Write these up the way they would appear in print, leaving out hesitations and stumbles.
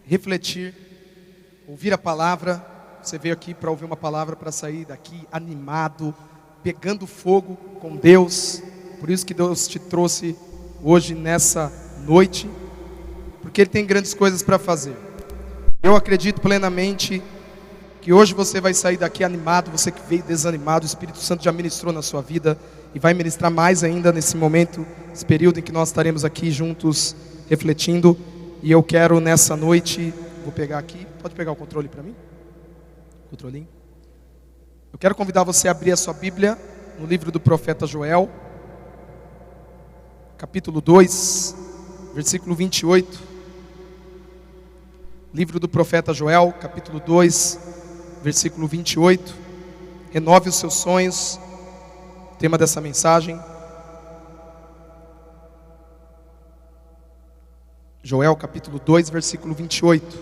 refletir, ouvir a palavra. Você veio aqui para ouvir uma palavra, para sair daqui animado, pegando fogo com Deus. Por isso que Deus te trouxe hoje nessa noite, porque Ele tem grandes coisas para fazer. Eu acredito plenamente que hoje você vai sair daqui animado. Você que veio desanimado, o Espírito Santo já ministrou na sua vida e vai ministrar mais ainda nesse momento, esse período em que nós estaremos aqui juntos refletindo. E eu quero nessa noite, vou pegar aqui, pode pegar o controle para mim? Controlinho. Eu quero convidar você a abrir a sua Bíblia no livro do profeta Joel, capítulo 2, versículo 28. Livro do profeta Joel, capítulo 2, versículo 28. Renove os seus sonhos, tema dessa mensagem. Joel, capítulo 2, versículo 28.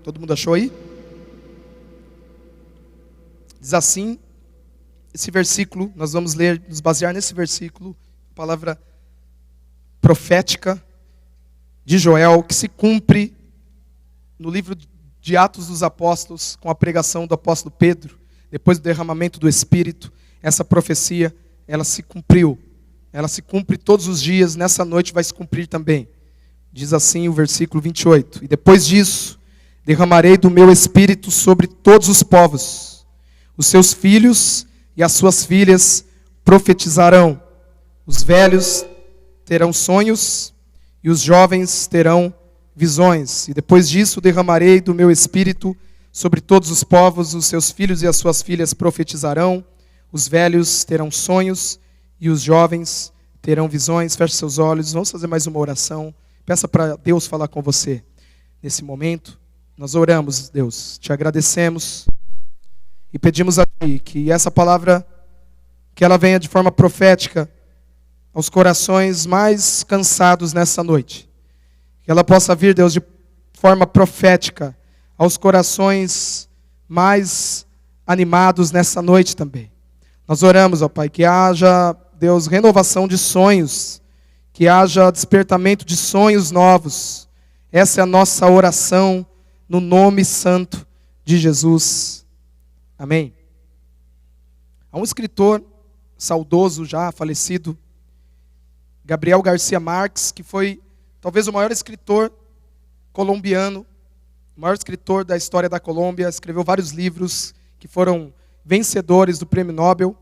Todo mundo achou aí? Diz assim, esse versículo, nós vamos ler, nos basear nesse versículo, a palavra profética de Joel, que se cumpre no livro de Atos dos Apóstolos, com a pregação do apóstolo Pedro, depois do derramamento do Espírito. Essa profecia, ela se cumpriu, ela se cumpre todos os dias, nessa noite vai se cumprir também. Diz assim o versículo 28, e depois disso, derramarei do meu Espírito sobre todos os povos. Os seus filhos e as suas filhas profetizarão. Os velhos terão sonhos e os jovens terão visões. E depois disso derramarei do meu Espírito sobre todos os povos. Os seus filhos e as suas filhas profetizarão. Os velhos terão sonhos e os jovens terão visões. Feche seus olhos. Vamos fazer mais uma oração. Peça para Deus falar com você nesse momento. Nós oramos, Deus. Te agradecemos. E pedimos a Ti que essa palavra, que ela venha de forma profética aos corações mais cansados nessa noite. Que ela possa vir, Deus, de forma profética aos corações mais animados nessa noite também. Nós oramos, ó Pai, que haja, Deus, renovação de sonhos, que haja despertamento de sonhos novos. Essa é a nossa oração no nome santo de Jesus. Amém. Há um escritor saudoso já falecido, Gabriel Garcia Marques, que foi talvez o maior escritor colombiano, o maior escritor da história da Colômbia, escreveu vários livros que foram vencedores do Prêmio Nobel,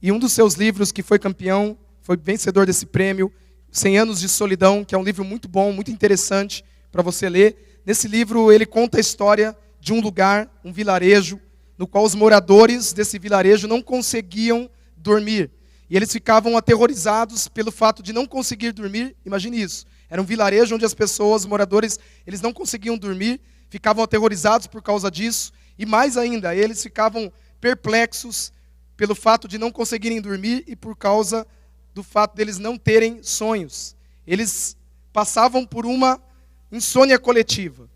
e um dos seus livros que foi campeão, foi vencedor desse prêmio, 100 Anos de Solidão, que é um livro muito bom, muito interessante para você ler. Nesse livro ele conta a história de um lugar, um vilarejo, no qual os moradores desse vilarejo não conseguiam dormir. E eles ficavam aterrorizados pelo fato de não conseguir dormir. Imagine isso. Era um vilarejo onde as pessoas, os moradores, eles não conseguiam dormir, ficavam aterrorizados por causa disso. E mais ainda, eles ficavam perplexos pelo fato de não conseguirem dormir e por causa do fato deles não terem sonhos. Eles passavam por uma insônia coletiva.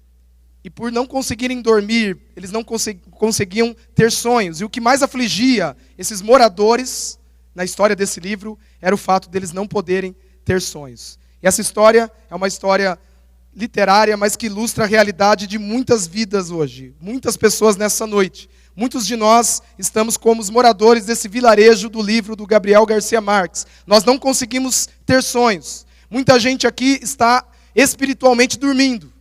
E por não conseguirem dormir, eles não conseguiam ter sonhos. E o que mais afligia esses moradores, na história desse livro, era o fato deles não poderem ter sonhos. E essa história é uma história literária, mas que ilustra a realidade de muitas vidas hoje. Muitas pessoas nessa noite. Muitos de nós estamos como os moradores desse vilarejo do livro do Gabriel Garcia Marques. Nós não conseguimos ter sonhos. Muita gente aqui está espiritualmente dormindo.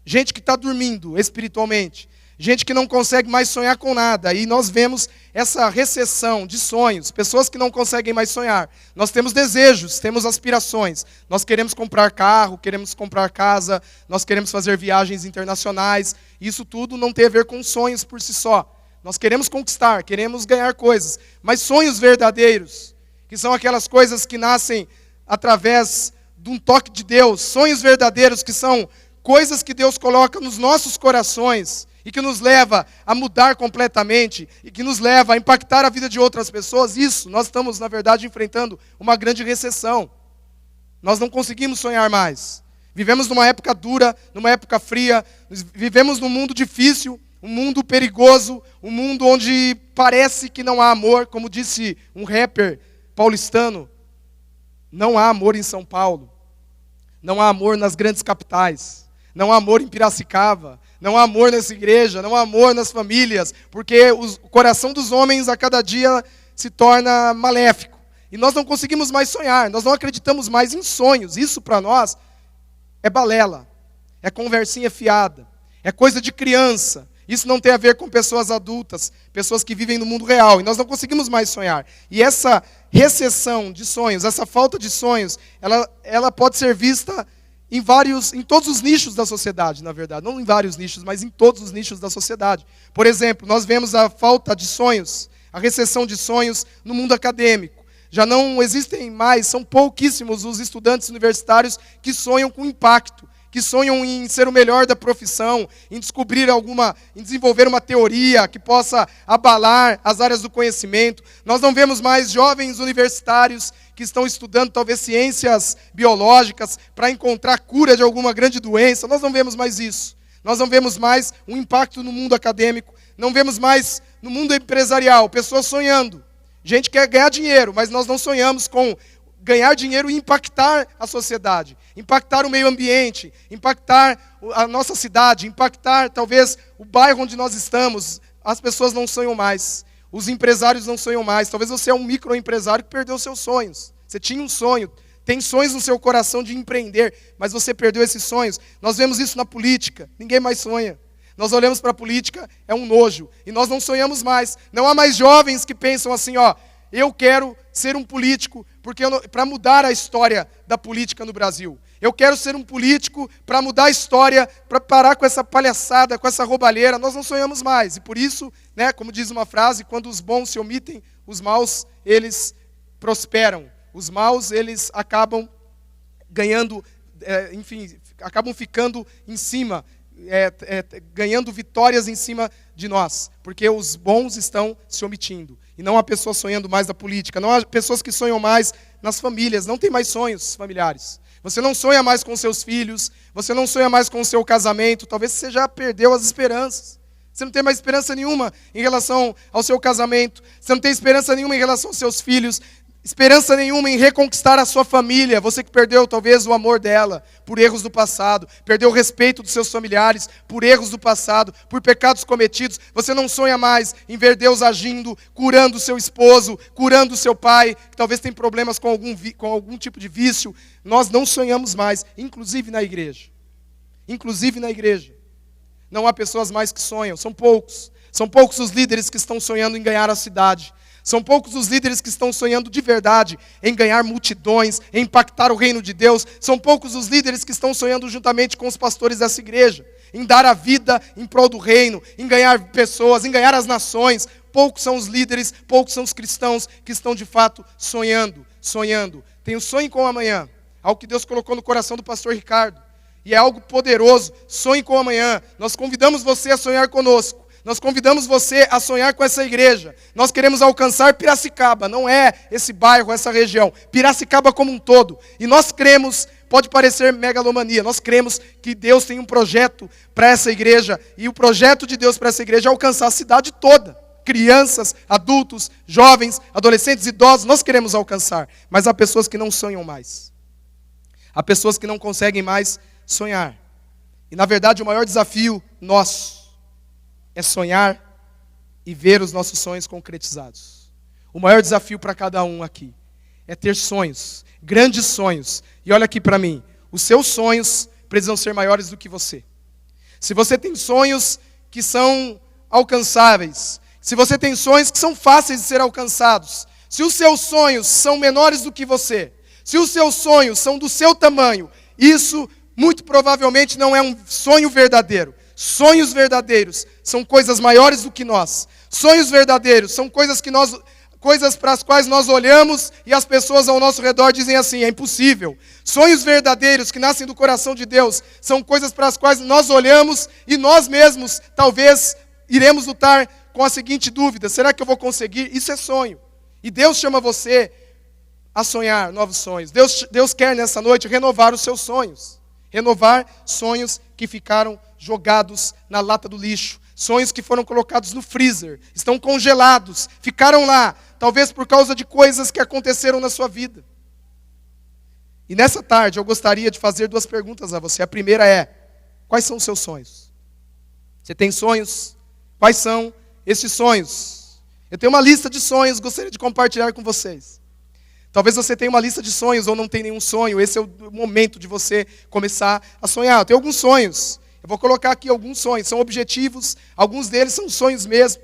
Gente que está dormindo espiritualmente. Gente que não consegue mais sonhar com nada. E nós vemos essa recessão de sonhos. Pessoas que não conseguem mais sonhar. Nós temos desejos, temos aspirações. Nós queremos comprar carro, queremos comprar casa. Nós queremos fazer viagens internacionais. Isso tudo não tem a ver com sonhos por si só. Nós queremos conquistar, queremos ganhar coisas. Mas sonhos verdadeiros, que são aquelas coisas que nascem através de um toque de Deus. Sonhos verdadeiros que são coisas que Deus coloca nos nossos corações e que nos leva a mudar completamente e que nos leva a impactar a vida de outras pessoas. Isso, nós estamos, na verdade, enfrentando uma grande recessão. Nós não conseguimos sonhar mais. Vivemos numa época dura, numa época fria, vivemos num mundo difícil, um mundo perigoso, um mundo onde parece que não há amor, como disse um rapper paulistano. Não há amor em São Paulo, não há amor nas grandes capitais. não há amor em Piracicaba, não há amor nessa igreja, não há amor nas famílias, porque o coração dos homens a cada dia se torna maléfico. E nós não conseguimos mais sonhar, nós não acreditamos mais em sonhos. Isso para nós é balela, é conversinha fiada, é coisa de criança. Isso não tem a ver com pessoas adultas, pessoas que vivem no mundo real. E nós não conseguimos mais sonhar. E essa recessão de sonhos, essa falta de sonhos, ela pode ser vista em todos os nichos da sociedade, na verdade. Não em vários nichos, mas em todos os nichos da sociedade. Por exemplo, nós vemos a falta de sonhos, a recessão de sonhos no mundo acadêmico. Já não existem mais, são pouquíssimos os estudantes universitários que sonham com impacto, que sonham em ser o melhor da profissão, em desenvolver uma teoria que possa abalar as áreas do conhecimento. Nós não vemos mais jovens universitários que estão estudando talvez ciências biológicas para encontrar cura de alguma grande doença. Nós não vemos mais isso. Nós não vemos mais um impacto no mundo acadêmico, não vemos mais no mundo empresarial, pessoas sonhando. Gente quer ganhar dinheiro, mas nós não sonhamos com ganhar dinheiro e impactar a sociedade, impactar o meio ambiente, impactar a nossa cidade, impactar talvez o bairro onde nós estamos. As pessoas não sonham mais, os empresários não sonham mais. Talvez você é um microempresário que perdeu seus sonhos. Você tinha um sonho, tem sonhos no seu coração de empreender, mas você perdeu esses sonhos. Nós vemos isso na política, ninguém mais sonha. Nós olhamos para a política, é um nojo, e nós não sonhamos mais. Não há mais jovens que pensam assim, eu quero ser um político para mudar a história da política no Brasil. Eu quero ser um político para mudar a história, para parar com essa palhaçada, com essa roubalheira. Nós não sonhamos mais. E por isso, como diz uma frase, quando os bons se omitem, os maus, eles prosperam. Os maus, eles acabam ganhando, acabam ficando em cima, ganhando vitórias em cima de nós, porque os bons estão se omitindo. E não há pessoas sonhando mais na política, não há pessoas que sonham mais nas famílias, não tem mais sonhos familiares. Você não sonha mais com seus filhos, você não sonha mais com o seu casamento, talvez você já perdeu as esperanças. Você não tem mais esperança nenhuma em relação ao seu casamento, você não tem esperança nenhuma em relação aos seus filhos, esperança nenhuma em reconquistar a sua família. Você que perdeu talvez o amor dela por erros do passado, perdeu o respeito dos seus familiares por erros do passado, por pecados cometidos. Você não sonha mais em ver Deus agindo, curando o seu esposo, curando o seu pai, que talvez tenha problemas com algum tipo de vício. Nós não sonhamos mais, inclusive na igreja. Inclusive na igreja. Não há pessoas mais que sonham, são poucos. São poucos os líderes que estão sonhando em ganhar a cidade. São poucos os líderes que estão sonhando de verdade em ganhar multidões, em impactar o reino de Deus. São poucos os líderes que estão sonhando juntamente com os pastores dessa igreja, em dar a vida em prol do reino, em ganhar pessoas, em ganhar as nações. Poucos são os líderes, poucos são os cristãos que estão de fato sonhando. Tenho sonho com o amanhã, algo que Deus colocou no coração do pastor Ricardo. E é algo poderoso, sonhe com o amanhã. Nós convidamos você a sonhar conosco. Nós convidamos você a sonhar com essa igreja. Nós queremos alcançar Piracicaba, não é esse bairro, essa região. Piracicaba como um todo. E nós cremos, pode parecer megalomania, nós cremos que Deus tem um projeto para essa igreja. E o projeto de Deus para essa igreja é alcançar a cidade toda. Crianças, adultos, jovens, adolescentes, idosos, nós queremos alcançar. Mas há pessoas que não sonham mais. Há pessoas que não conseguem mais sonhar. E na verdade o maior desafio nosso é sonhar e ver os nossos sonhos concretizados. O maior desafio para cada um aqui é ter sonhos, grandes sonhos. E olha aqui para mim, os seus sonhos precisam ser maiores do que você. Se você tem sonhos que são alcançáveis, se você tem sonhos que são fáceis de ser alcançados, se os seus sonhos são menores do que você, se os seus sonhos são do seu tamanho, isso muito provavelmente não é um sonho verdadeiro. Sonhos verdadeiros são coisas maiores do que nós. Sonhos verdadeiros são coisas para as quais nós olhamos e as pessoas ao nosso redor dizem assim, é impossível. Sonhos verdadeiros que nascem do coração de Deus são coisas para as quais nós olhamos e nós mesmos talvez iremos lutar com a seguinte dúvida, será que eu vou conseguir? Isso é sonho. E Deus chama você a sonhar novos sonhos. Deus quer nessa noite renovar os seus sonhos. Renovar sonhos que ficaram jogados na lata do lixo. Sonhos que foram colocados no freezer. Estão congelados. Ficaram lá. Talvez por causa de coisas que aconteceram na sua vida. E nessa tarde eu gostaria de fazer 2 perguntas a você. A primeira é, Quais são os seus sonhos? Você tem sonhos? Quais são esses sonhos? Eu tenho uma lista de sonhos, gostaria de compartilhar com vocês. Talvez você tenha uma lista de sonhos ou não tenha nenhum sonho. Esse é o momento de você começar a sonhar. Eu tenho alguns sonhos. Eu vou colocar aqui alguns sonhos. São objetivos. Alguns deles são sonhos mesmo.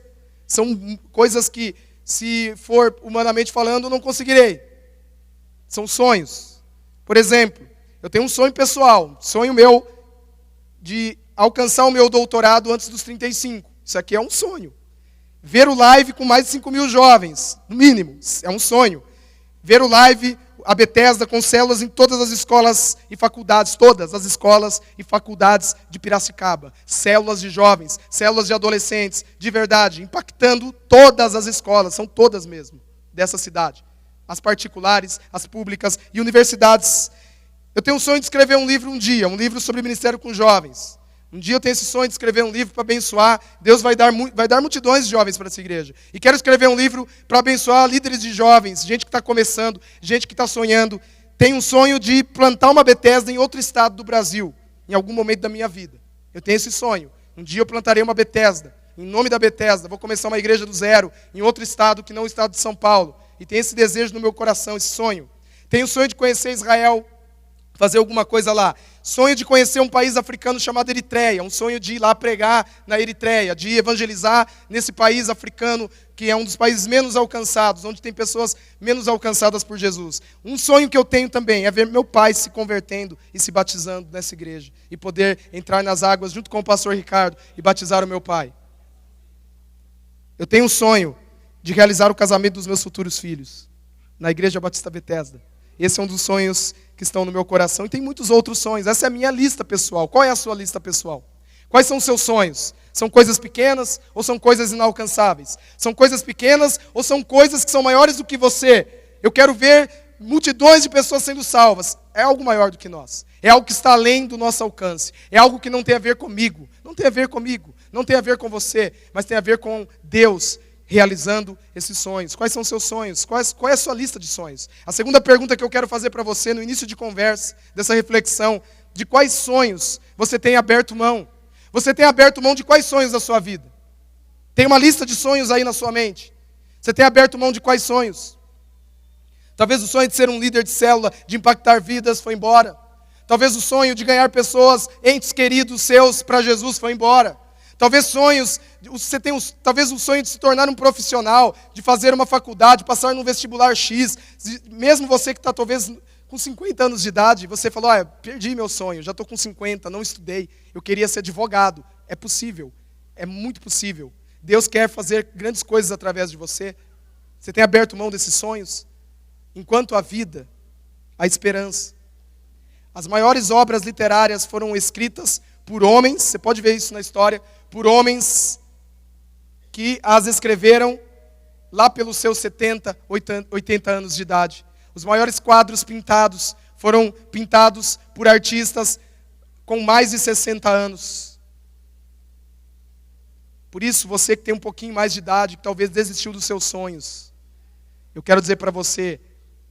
São coisas que, se for humanamente falando, eu não conseguirei. São sonhos. Por exemplo, eu tenho um sonho pessoal. Sonho meu de alcançar o meu doutorado antes dos 35. Isso aqui é um sonho. Ver o live com mais de 5.000 jovens, no mínimo. É um sonho. Ver o live, a Bethesda, com células em todas as escolas e faculdades, todas as escolas e faculdades de Piracicaba. Células de jovens, células de adolescentes, de verdade, impactando todas as escolas, são todas mesmo, dessa cidade. As particulares, as públicas e universidades. Eu tenho um sonho de escrever um livro um dia, um livro sobre ministério com jovens. Um dia eu tenho esse sonho de escrever um livro para abençoar. Deus vai dar multidões de jovens para essa igreja. E quero escrever um livro para abençoar líderes de jovens, gente que está começando, gente que está sonhando. Tenho um sonho de plantar uma Bethesda em outro estado do Brasil, em algum momento da minha vida. Eu tenho esse sonho. Um dia eu plantarei uma Bethesda, em nome da Bethesda. Vou começar uma igreja do zero, em outro estado que não é o estado de São Paulo. E tenho esse desejo no meu coração, esse sonho. Tenho o sonho de conhecer Israel, fazer alguma coisa lá. Sonho de conhecer um país africano chamado Eritreia. Um sonho de ir lá pregar na Eritreia, de evangelizar nesse país africano, que é um dos países menos alcançados, onde tem pessoas menos alcançadas por Jesus. Um sonho que eu tenho também é ver meu pai se convertendo e se batizando nessa igreja. E poder entrar nas águas junto com o pastor Ricardo e batizar o meu pai. Eu tenho um sonho de realizar o casamento dos meus futuros filhos na Igreja Batista Bethesda. Esse é um dos sonhos que estão no meu coração. E tem muitos outros sonhos. Essa é a minha lista pessoal. Qual é a sua lista pessoal? Quais são os seus sonhos? São coisas pequenas ou são coisas inalcançáveis? São coisas pequenas ou são coisas que são maiores do que você? Eu quero ver multidões de pessoas sendo salvas. É algo maior do que nós. É algo que está além do nosso alcance. É algo que não tem a ver comigo. Não tem a ver comigo. Não tem a ver com você. Mas tem a ver com Deus realizando esses sonhos. Quais são os seus sonhos? Qual é a sua lista de sonhos? A segunda pergunta que eu quero fazer para você no início de conversa, dessa reflexão, de quais sonhos você tem aberto mão? Você tem aberto mão de quais sonhos da sua vida? Tem uma lista de sonhos aí na sua mente? Você tem aberto mão de quais sonhos? Talvez o sonho de ser um líder de célula, de impactar vidas, foi embora. Talvez o sonho de ganhar pessoas, entes queridos seus, para Jesus, foi embora. Talvez talvez o sonho de se tornar um profissional, de fazer uma faculdade, passar num vestibular X. Mesmo você que está talvez com 50 anos de idade, você falou, perdi meu sonho, já estou com 50, não estudei, eu queria ser advogado. É possível, é muito possível. Deus quer fazer grandes coisas através de você. Você tem aberto mão desses sonhos? Enquanto a vida, a esperança. As maiores obras literárias foram escritas por homens, você pode ver isso na história, por homens que as escreveram lá pelos seus 70, 80 anos de idade. Os maiores quadros pintados foram pintados por artistas com mais de 60 anos. Por isso, você que tem um pouquinho mais de idade, que talvez desistiu dos seus sonhos, eu quero dizer para você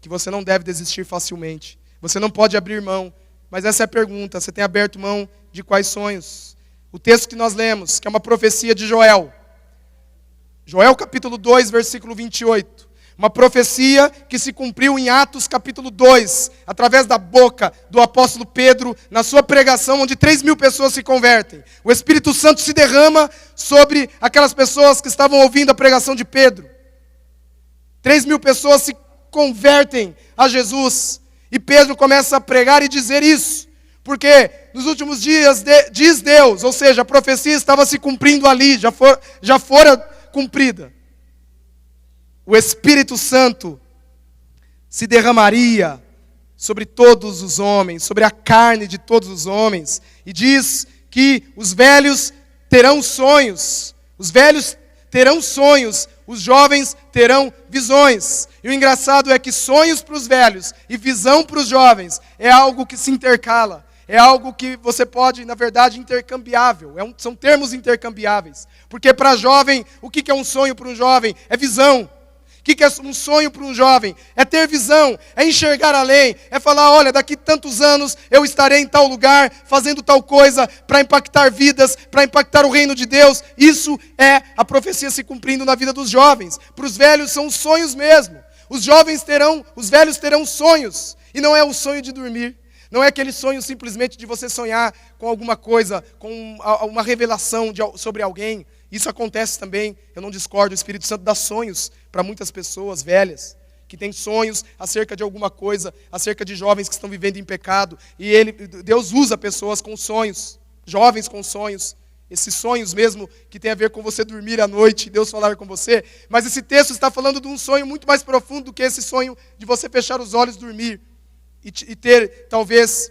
que você não deve desistir facilmente. Você não pode abrir mão. Mas essa é a pergunta, você tem aberto mão de quais sonhos? O texto que nós lemos, que é uma profecia de Joel. Joel capítulo 2, versículo 28. Uma profecia que se cumpriu em Atos capítulo 2, através da boca do apóstolo Pedro, na sua pregação, onde 3.000 pessoas se convertem. O Espírito Santo se derrama sobre aquelas pessoas que estavam ouvindo a pregação de Pedro. 3.000 pessoas se convertem a Jesus. E Pedro começa a pregar e dizer isso, porque nos últimos dias, diz Deus, ou seja, a profecia estava se cumprindo ali, já fora cumprida. O Espírito Santo se derramaria sobre todos os homens, sobre a carne de todos os homens, e diz que os velhos terão sonhos, os jovens terão visões. E o engraçado é que sonhos para os velhos e visão para os jovens é algo que se intercala. É algo que você pode, na verdade, intercambiável. São termos intercambiáveis. Porque para jovem, o que é um sonho para um jovem? É visão. que é um sonho para um jovem? É ter visão, é enxergar além, é falar, olha, daqui tantos anos eu estarei em tal lugar, fazendo tal coisa, para impactar vidas, para impactar o reino de Deus. Isso é a profecia se cumprindo na vida dos jovens. Para os velhos são sonhos mesmo. Os velhos terão sonhos, e não é o sonho de dormir. Não é aquele sonho simplesmente de você sonhar com alguma coisa, com uma revelação sobre alguém. Isso acontece também, eu não discordo, o Espírito Santo dá sonhos para muitas pessoas velhas, que têm sonhos acerca de alguma coisa, acerca de jovens que estão vivendo em pecado, e Deus usa pessoas com sonhos, jovens com sonhos, esses sonhos mesmo que tem a ver com você dormir à noite, Deus falar com você, mas esse texto está falando de um sonho muito mais profundo do que esse sonho de você fechar os olhos e dormir, e ter talvez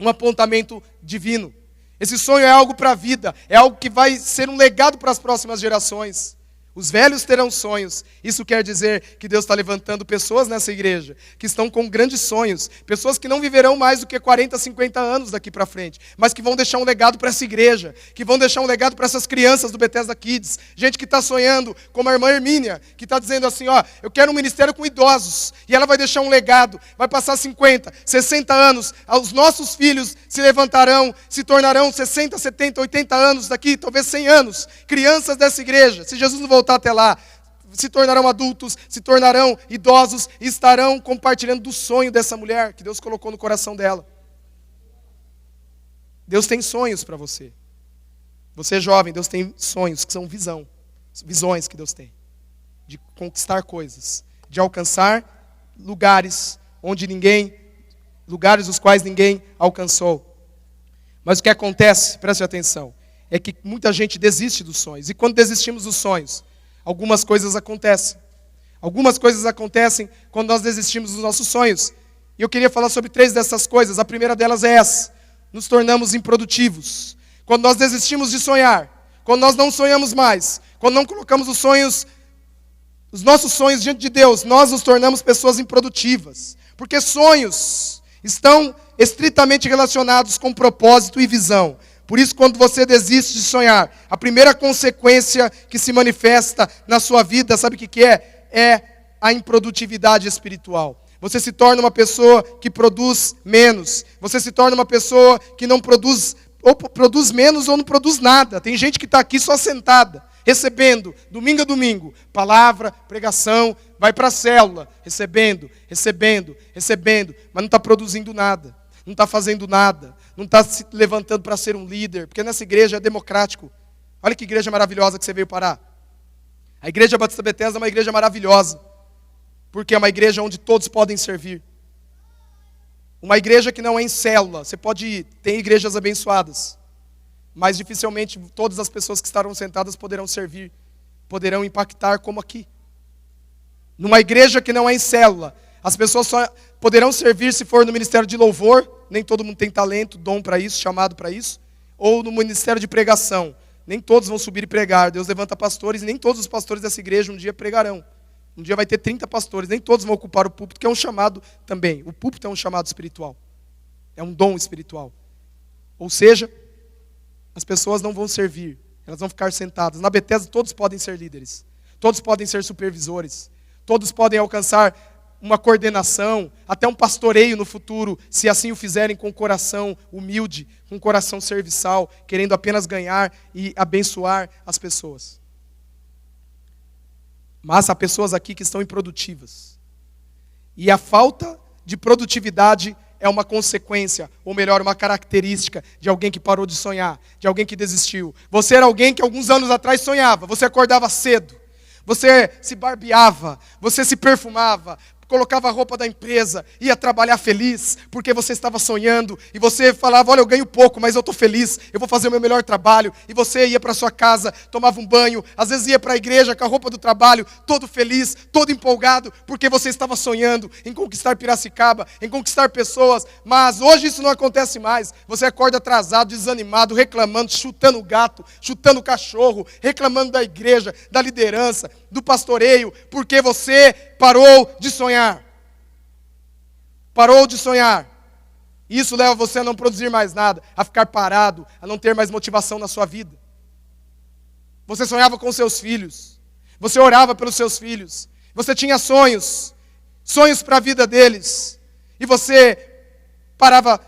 um apontamento divino. Esse sonho é algo para a vida, é algo que vai ser um legado para as próximas gerações. Os velhos terão sonhos. Isso quer dizer que Deus está levantando pessoas nessa igreja que estão com grandes sonhos. Pessoas que não viverão mais do que 40, 50 anos daqui para frente, mas que vão deixar um legado para essa igreja, que vão deixar um legado para essas crianças do Bethesda Kids. Gente que está sonhando, como a irmã Hermínia, que está dizendo assim, eu quero um ministério com idosos. E ela vai deixar um legado, vai passar 50, 60 anos. Os nossos filhos se levantarão, se tornarão 60, 70, 80 anos daqui, talvez 100 anos. Crianças dessa igreja. Se Jesus não voltar até lá, se tornarão adultos, se tornarão idosos e estarão compartilhando do sonho dessa mulher que Deus colocou no coração dela. Deus tem sonhos para você. Você é jovem, Deus tem sonhos que são visões que Deus tem, de conquistar coisas, de alcançar lugares lugares os quais ninguém alcançou. Mas o que acontece, preste atenção, é que muita gente desiste dos sonhos. E quando desistimos dos sonhos, algumas coisas acontecem. Algumas coisas acontecem quando nós desistimos dos nossos sonhos. E eu queria falar sobre 3 dessas coisas. A primeira delas é essa: nos tornamos improdutivos. Quando nós desistimos de sonhar, quando nós não sonhamos mais, quando não colocamos os nossos sonhos diante de Deus, nós nos tornamos pessoas improdutivas. Porque sonhos estão estritamente relacionados com propósito e visão. Por isso, quando você desiste de sonhar, a primeira consequência que se manifesta na sua vida, sabe o que é? É a improdutividade espiritual. Você se torna uma pessoa que produz menos. Você se torna uma pessoa que não produz, ou produz menos ou não produz nada. Tem gente que está aqui só sentada, recebendo, domingo a domingo, palavra, pregação, vai para a célula, recebendo, mas não está produzindo nada, não está fazendo nada, não está se levantando para ser um líder, porque nessa igreja é democrático. Olha que igreja maravilhosa que você veio parar. A igreja Batista Bethesda é uma igreja maravilhosa, porque é uma igreja onde todos podem servir. Uma igreja que não é em célula. Você pode ir, tem igrejas abençoadas, mas dificilmente todas as pessoas que estarão sentadas poderão servir, poderão impactar como aqui. Numa igreja que não é em célula, as pessoas só poderão servir se for no ministério de louvor, nem todo mundo tem talento, dom para isso, chamado para isso, ou no ministério de pregação. Nem todos vão subir e pregar. Deus levanta pastores e nem todos os pastores dessa igreja um dia pregarão. Um dia vai ter 30 pastores, nem todos vão ocupar o púlpito, que é um chamado também. O púlpito é um chamado espiritual. É um dom espiritual. Ou seja, as pessoas não vão servir, elas vão ficar sentadas. Na Bethesda todos podem ser líderes, todos podem ser supervisores, todos podem alcançar uma coordenação, até um pastoreio no futuro, se assim o fizerem com um coração humilde, com um coração serviçal, querendo apenas ganhar e abençoar as pessoas. Mas há pessoas aqui que estão improdutivas. E a falta de produtividade é uma consequência, ou melhor, uma característica de alguém que parou de sonhar, de alguém que desistiu. Você era alguém que alguns anos atrás sonhava, você acordava cedo, você se barbeava, você se perfumava, colocava a roupa da empresa, ia trabalhar feliz, porque você estava sonhando, e você falava, olha, eu ganho pouco, mas eu estou feliz, eu vou fazer o meu melhor trabalho, e você ia para sua casa, tomava um banho, às vezes ia para a igreja com a roupa do trabalho, todo feliz, todo empolgado, porque você estava sonhando em conquistar Piracicaba, em conquistar pessoas, mas hoje isso não acontece mais, você acorda atrasado, desanimado, reclamando, chutando o gato, chutando o cachorro, reclamando da igreja, da liderança, do pastoreio, porque você parou de sonhar. Parou de sonhar. Isso leva você a não produzir mais nada, a ficar parado, a não ter mais motivação na sua vida. Você sonhava com seus filhos. Você orava pelos seus filhos. Você tinha sonhos para a vida deles, e você parava,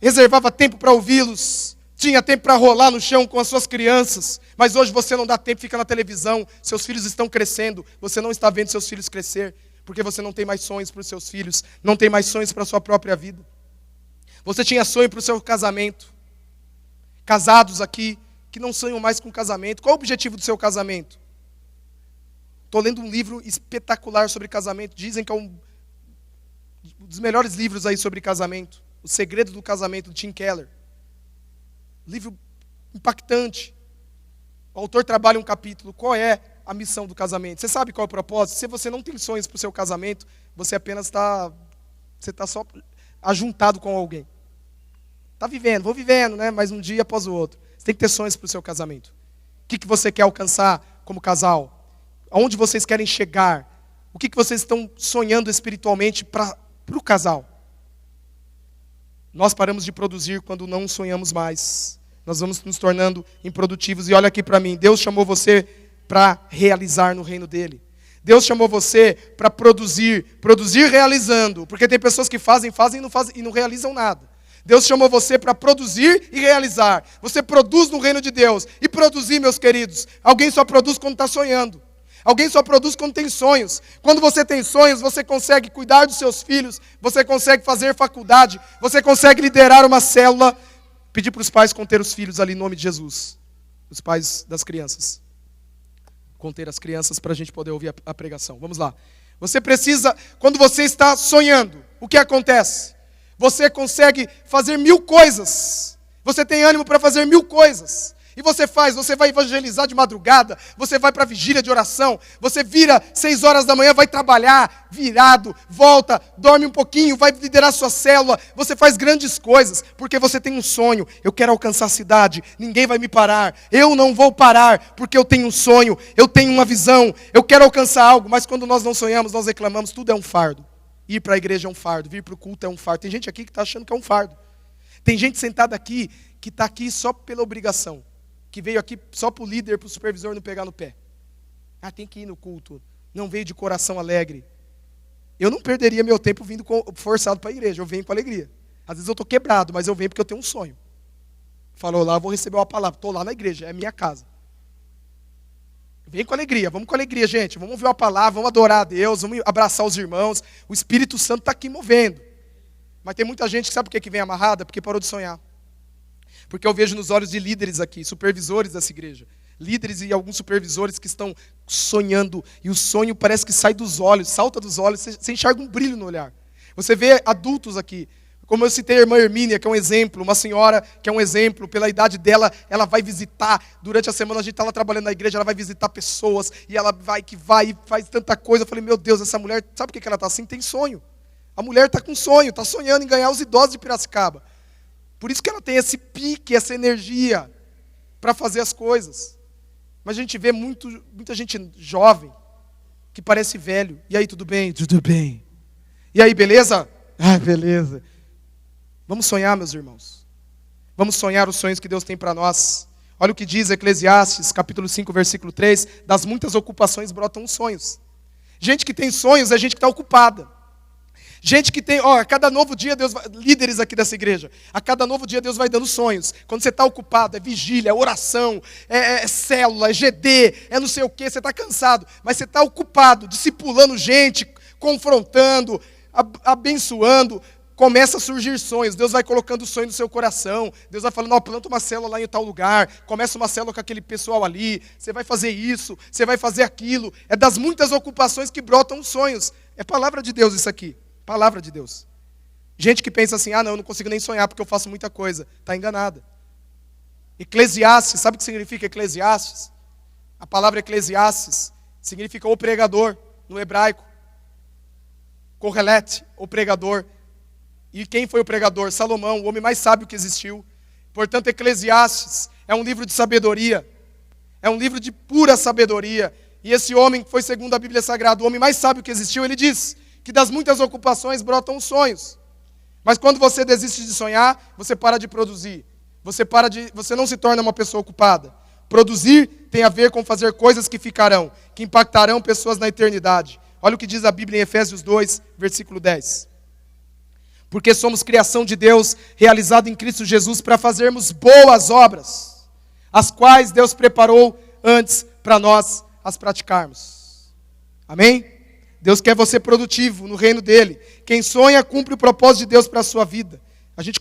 reservava tempo para ouvi-los, tinha tempo para rolar no chão com as suas crianças, mas hoje você não dá tempo, fica na televisão, seus filhos estão crescendo, você não está vendo seus filhos crescer, porque você não tem mais sonhos para os seus filhos, não tem mais sonhos para a sua própria vida. Você tinha sonho para o seu casamento. Casados aqui, que não sonham mais com casamento. Qual é o objetivo do seu casamento? Estou lendo um livro espetacular sobre casamento. Dizem que é um dos melhores livros aí sobre casamento. O Segredo do Casamento, do Tim Keller. Livro impactante. O autor trabalha um capítulo. Qual é a missão do casamento? Você sabe qual é o propósito? Se você não tem sonhos para o seu casamento, você apenas está só ajuntado com alguém. Está vivendo, vou vivendo, né? Mas um dia após o outro. Você tem que ter sonhos para o seu casamento. O que você quer alcançar como casal? Aonde vocês querem chegar? O que vocês estão sonhando espiritualmente para o casal? Nós paramos de produzir quando não sonhamos mais. Nós vamos nos tornando improdutivos. E olha aqui para mim, Deus chamou você para realizar no reino dele. Deus chamou você para produzir realizando. Porque tem pessoas que fazem e não realizam nada. Deus chamou você para produzir e realizar. Você produz no reino de Deus. E produzir, meus queridos, alguém só produz quando está sonhando. Alguém só produz quando tem sonhos. Quando você tem sonhos, você consegue cuidar dos seus filhos, você consegue fazer faculdade, você consegue liderar uma célula. Pedir para os pais conter os filhos ali em nome de Jesus. Os pais das crianças. Conter as crianças para a gente poder ouvir a pregação. Vamos lá. Você precisa, quando você está sonhando, o que acontece? Você consegue fazer 1000 coisas. Você tem ânimo para fazer 1000 coisas. E você vai evangelizar de madrugada, você vai para a vigília de oração, você vira 6 horas da manhã, vai trabalhar, virado, volta, dorme um pouquinho, vai liderar sua célula, você faz grandes coisas, porque você tem um sonho. Eu quero alcançar a cidade, ninguém vai me parar, eu não vou parar, porque eu tenho um sonho, eu tenho uma visão, eu quero alcançar algo, mas quando nós não sonhamos, nós reclamamos, tudo é um fardo. Ir para a igreja é um fardo, vir para o culto é um fardo. Tem gente aqui que está achando que é um fardo. Tem gente sentada aqui, que está aqui só pela obrigação. Que veio aqui só para o líder, para o supervisor não pegar no pé. Tem que ir no culto. Não veio de coração alegre. Eu não perderia meu tempo vindo forçado para a igreja. Eu venho com alegria. Às vezes eu estou quebrado, mas eu venho porque eu tenho um sonho. Falou lá, eu vou receber uma palavra. Estou lá na igreja, é minha casa. Vem com alegria, vamos com alegria, gente. Vamos ouvir uma palavra, vamos adorar a Deus, vamos abraçar os irmãos. O Espírito Santo está aqui movendo. Mas tem muita gente que sabe por que vem amarrada? Porque parou de sonhar. Porque eu vejo nos olhos de líderes aqui, supervisores dessa igreja. Líderes e alguns supervisores que estão sonhando. E o sonho parece que sai dos olhos, salta dos olhos. Você enxerga um brilho no olhar. Você vê adultos aqui. Como eu citei a irmã Hermínia, que é um exemplo. Uma senhora que é um exemplo. Pela idade dela, ela vai visitar. Durante a semana a gente está lá trabalhando na igreja. Ela vai visitar pessoas. E ela vai e faz tanta coisa. Eu falei, meu Deus, essa mulher, sabe por que ela está assim? Tem sonho. A mulher está com sonho. Está sonhando em ganhar os idosos de Piracicaba. Por isso que ela tem esse pique, essa energia para fazer as coisas. Mas a gente vê muita gente jovem que parece velho. E aí, tudo bem? Tudo bem. E aí, beleza? Beleza. Vamos sonhar, meus irmãos. Vamos sonhar os sonhos que Deus tem para nós. Olha o que diz Eclesiastes, capítulo 5, versículo 3. Das muitas ocupações brotam os sonhos. Gente que tem sonhos é gente que está ocupada. Gente que tem, a cada novo dia Deus vai, líderes aqui dessa igreja, a cada novo dia Deus vai dando sonhos. Quando você está ocupado, é vigília, é oração, é célula, é GD, é não sei o que, você está cansado, mas você está ocupado, discipulando gente, confrontando, abençoando, começa a surgir sonhos. Deus vai colocando sonhos no seu coração. Deus vai falando, planta uma célula lá em tal lugar, começa uma célula com aquele pessoal ali, você vai fazer isso, você vai fazer aquilo. É das muitas ocupações que brotam os sonhos. É palavra de Deus isso aqui. Palavra de Deus. Gente que pensa assim, não, eu não consigo nem sonhar porque eu faço muita coisa. Está enganada. Eclesiastes, sabe o que significa Eclesiastes? A palavra Eclesiastes significa o pregador, no hebraico. Kohelet, o pregador. E quem foi o pregador? Salomão, o homem mais sábio que existiu. Portanto, Eclesiastes é um livro de sabedoria. É um livro de pura sabedoria. E esse homem que foi, segundo a Bíblia Sagrada, o homem mais sábio que existiu, ele diz que das muitas ocupações brotam os sonhos. Mas quando você desiste de sonhar, você para de produzir. Você não se torna uma pessoa ocupada. Produzir tem a ver com fazer coisas que ficarão, que impactarão pessoas na eternidade. Olha o que diz a Bíblia em Efésios 2, versículo 10. Porque somos criação de Deus, realizada em Cristo Jesus, para fazermos boas obras, as quais Deus preparou antes para nós as praticarmos. Amém? Deus quer você produtivo no reino dele. Quem sonha, cumpre o propósito de Deus para a sua vida. A gente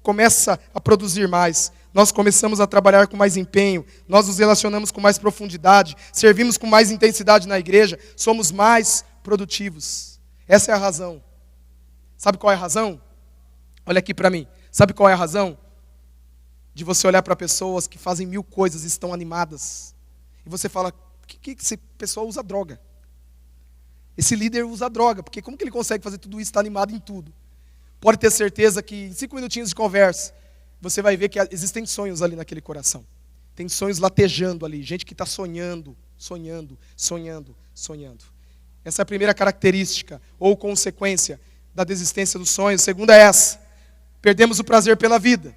começa a produzir mais. Nós começamos a trabalhar com mais empenho. Nós nos relacionamos com mais profundidade. Servimos com mais intensidade na igreja. Somos mais produtivos. Essa é a razão. Sabe qual é a razão? Olha aqui para mim. Sabe qual é a razão? De você olhar para pessoas que fazem 1000 coisas e estão animadas. E você fala, que esse pessoal usa droga? Esse líder usa droga, porque como que ele consegue fazer tudo isso, estar animado em tudo? Pode ter certeza que em 5 minutinhos de conversa, você vai ver que existem sonhos ali naquele coração. Tem sonhos latejando ali, gente que está sonhando, sonhando, sonhando, sonhando. Essa é a primeira característica, ou consequência da desistência dos sonhos. A segunda é essa: perdemos o prazer pela vida.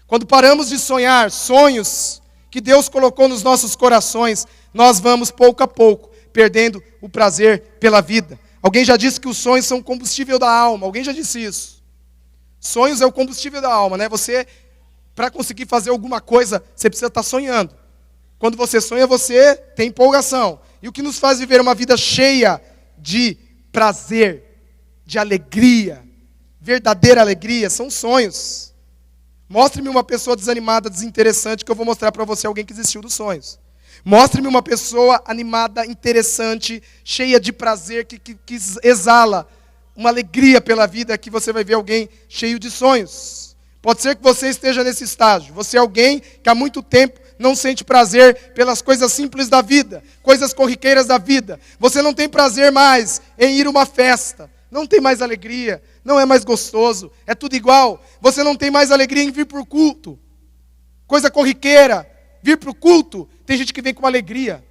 Quando paramos de sonhar sonhos que Deus colocou nos nossos corações, nós vamos pouco a pouco perdendo o prazer pela vida. Alguém já disse que os sonhos são o combustível da alma. Alguém já disse isso? Sonhos é o combustível da alma, né? Você, para conseguir fazer alguma coisa, você precisa estar sonhando. Quando você sonha, você tem empolgação. E o que nos faz viver uma vida cheia de prazer, de alegria, verdadeira alegria, são sonhos. Mostre-me uma pessoa desanimada, desinteressante, que eu vou mostrar para você alguém que desistiu dos sonhos. Mostre-me uma pessoa animada, interessante, cheia de prazer, que exala uma alegria pela vida, que você vai ver alguém cheio de sonhos. Pode ser que você esteja nesse estágio. Você é alguém que há muito tempo não sente prazer pelas coisas simples da vida, coisas corriqueiras da vida. Você não tem prazer mais em ir a uma festa. Não tem mais alegria, não é mais gostoso, é tudo igual. Você não tem mais alegria em vir para o culto. Coisa corriqueira, vir para o culto, tem gente que vem com alegria.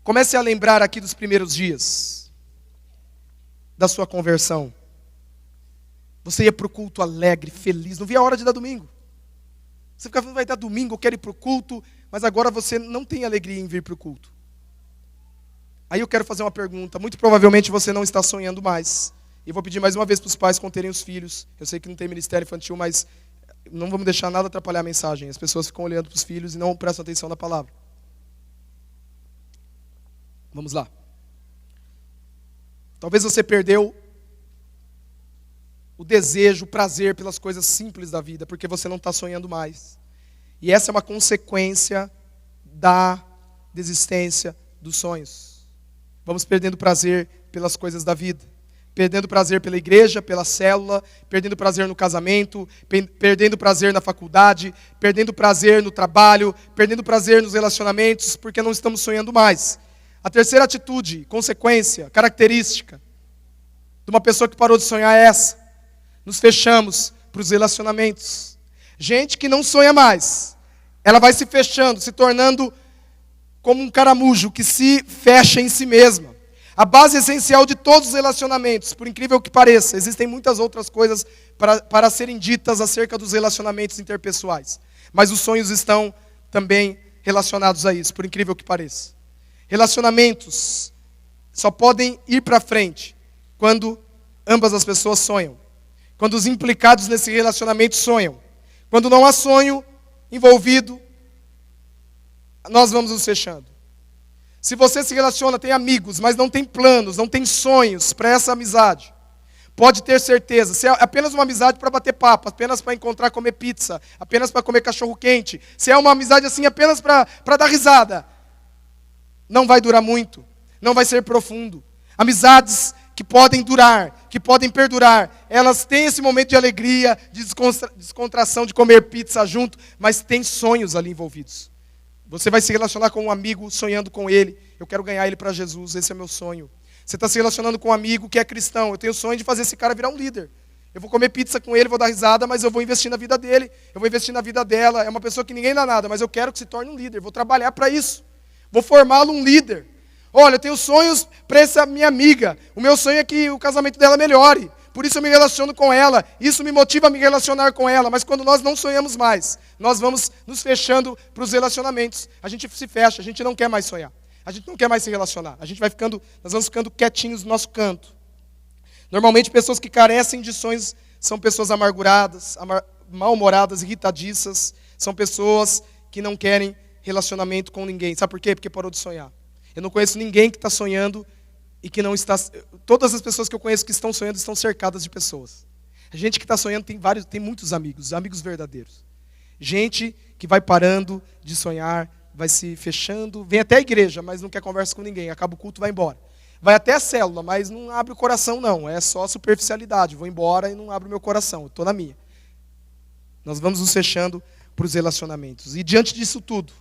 Comece a lembrar aqui dos primeiros dias da sua conversão. Você ia para o culto alegre, feliz, não via a hora de dar domingo. Você ficava falando, vai dar domingo, eu quero ir para o culto, mas agora você não tem alegria em vir para o culto. Aí eu quero fazer uma pergunta. Muito provavelmente você não está sonhando mais. E vou pedir mais uma vez para os pais conterem os filhos. Eu sei que não tem ministério infantil, mas não vamos deixar nada atrapalhar a mensagem. As pessoas ficam olhando para os filhos e não prestam atenção na palavra. Vamos lá. Talvez você perdeu o desejo, o prazer pelas coisas simples da vida, porque você não está sonhando mais. E essa é uma consequência da desistência dos sonhos. Vamos perdendo prazer pelas coisas da vida. Perdendo prazer pela igreja, pela célula, perdendo prazer no casamento, perdendo prazer na faculdade, perdendo prazer no trabalho, perdendo prazer nos relacionamentos, porque não estamos sonhando mais. A terceira atitude, consequência, característica de uma pessoa que parou de sonhar é essa: nos fechamos para os relacionamentos. Gente que não sonha mais, ela vai se fechando, se tornando como um caramujo que se fecha em si mesma. A base essencial de todos os relacionamentos, por incrível que pareça, existem muitas outras coisas para serem ditas acerca dos relacionamentos interpessoais, mas os sonhos estão também relacionados a isso, por incrível que pareça. Relacionamentos só podem ir para frente quando ambas as pessoas sonham, quando os implicados nesse relacionamento sonham. Quando não há sonho envolvido, nós vamos nos fechando. Se você se relaciona, tem amigos, mas não tem planos, não tem sonhos para essa amizade, pode ter certeza, se é apenas uma amizade para bater papo, apenas para encontrar, comer pizza, apenas para comer cachorro quente, se é uma amizade assim apenas para dar risada, não vai durar muito, não vai ser profundo. Amizades que podem durar, que podem perdurar, elas têm esse momento de alegria, de descontração, de comer pizza junto, mas tem sonhos ali envolvidos. Você vai se relacionar com um amigo sonhando com ele. Eu quero ganhar ele para Jesus, esse é meu sonho. Você está se relacionando com um amigo que é cristão. Eu tenho o sonho de fazer esse cara virar um líder. Eu vou comer pizza com ele, vou dar risada, mas eu vou investir na vida dele. Eu vou investir na vida dela. É uma pessoa que ninguém dá nada, mas eu quero que se torne um líder. Vou trabalhar para isso. Vou formá-lo um líder. Olha, eu tenho sonhos para essa minha amiga. O meu sonho é que o casamento dela melhore. Por isso eu me relaciono com ela. Isso me motiva a me relacionar com ela. Mas quando nós não sonhamos mais, nós vamos nos fechando para os relacionamentos. A gente se fecha, a gente não quer mais sonhar. A gente não quer mais se relacionar. Nós vamos ficando quietinhos no nosso canto. Normalmente, pessoas que carecem de sonhos são pessoas amarguradas, mal-humoradas, irritadiças. São pessoas que não querem relacionamento com ninguém. Sabe por quê? Porque parou de sonhar. Eu não conheço ninguém que está sonhando e que não está... Todas as pessoas que eu conheço que estão sonhando estão cercadas de pessoas. A gente que está sonhando tem muitos amigos verdadeiros. Gente que vai parando de sonhar, vai se fechando, vem até a igreja, mas não quer conversa com ninguém, acaba o culto, vai embora. Vai até a célula, mas não abre o coração não, é só superficialidade, vou embora e não abro o meu coração, eu estou na minha. Nós vamos nos fechando para os relacionamentos. E diante disso tudo,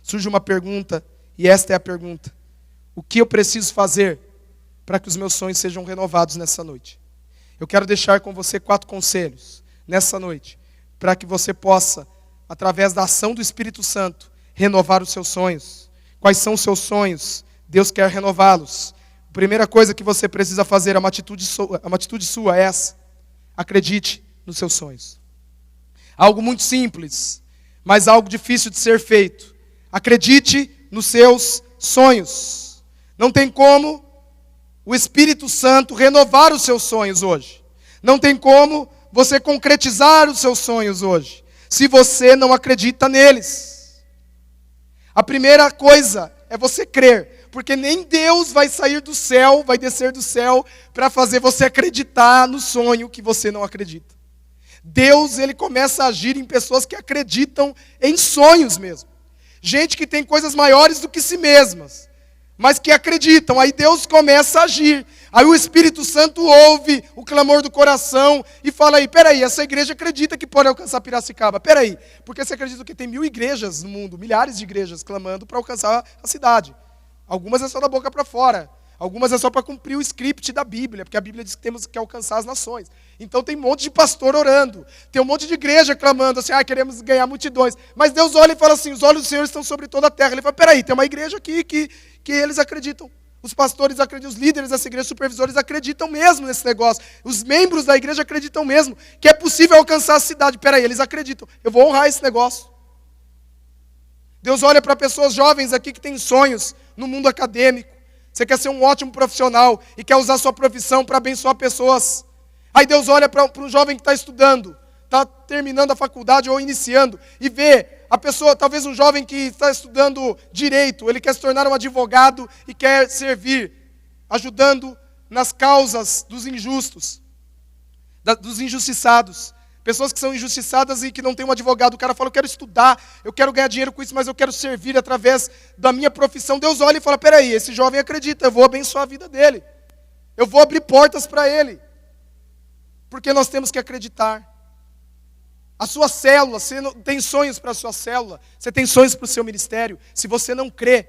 surge uma pergunta, e esta é a pergunta: o que eu preciso fazer para que os meus sonhos sejam renovados nessa noite? Eu quero deixar com você 4 conselhos nessa noite, para que você possa, através da ação do Espírito Santo, renovar os seus sonhos. Quais são os seus sonhos? Deus quer renová-los. A primeira coisa que você precisa fazer, uma atitude sua é essa: acredite nos seus sonhos. Algo muito simples, mas algo difícil de ser feito. Acredite nos seus sonhos. Não tem como o Espírito Santo renovar os seus sonhos hoje. Não tem como você concretizar os seus sonhos hoje, se você não acredita neles. A primeira coisa é você crer, porque nem Deus vai sair do céu, vai descer do céu para fazer você acreditar no sonho que você não acredita. Deus, ele começa a agir em pessoas que acreditam em sonhos mesmo. Gente que tem coisas maiores do que si mesmas, mas que acreditam. Aí Deus começa a agir. Aí o Espírito Santo ouve o clamor do coração e fala aí, peraí, essa igreja acredita que pode alcançar Piracicaba. Peraí, porque você acredita que tem 1000 igrejas no mundo, milhares de igrejas clamando para alcançar a cidade. Algumas é só da boca para fora. Algumas é só para cumprir o script da Bíblia, porque a Bíblia diz que temos que alcançar as nações. Então tem um monte de pastor orando, tem um monte de igreja clamando assim, queremos ganhar multidões. Mas Deus olha e fala assim, os olhos do Senhor estão sobre toda a terra. Ele fala, peraí, tem uma igreja aqui que eles acreditam. Os pastores acreditam, os líderes dessa igreja, os supervisores acreditam mesmo nesse negócio. Os membros da igreja acreditam mesmo que é possível alcançar a cidade. Peraí, eles acreditam. Eu vou honrar esse negócio. Deus olha para pessoas jovens aqui que têm sonhos no mundo acadêmico. Você quer ser um ótimo profissional e quer usar sua profissão para abençoar pessoas. Aí Deus olha para um jovem que está estudando, está terminando a faculdade ou iniciando, e vê a pessoa, talvez um jovem que está estudando direito, ele quer se tornar um advogado e quer servir, ajudando nas causas dos injustos, dos injustiçados. Pessoas que são injustiçadas e que não têm um advogado. O cara fala, eu quero estudar, eu quero ganhar dinheiro com isso, mas eu quero servir através da minha profissão. Deus olha e fala, peraí, esse jovem acredita, eu vou abençoar a vida dele. Eu vou abrir portas para ele. Porque nós temos que acreditar. A sua célula, você não tem sonhos para a sua célula, você tem sonhos para o seu ministério. Se você não crê,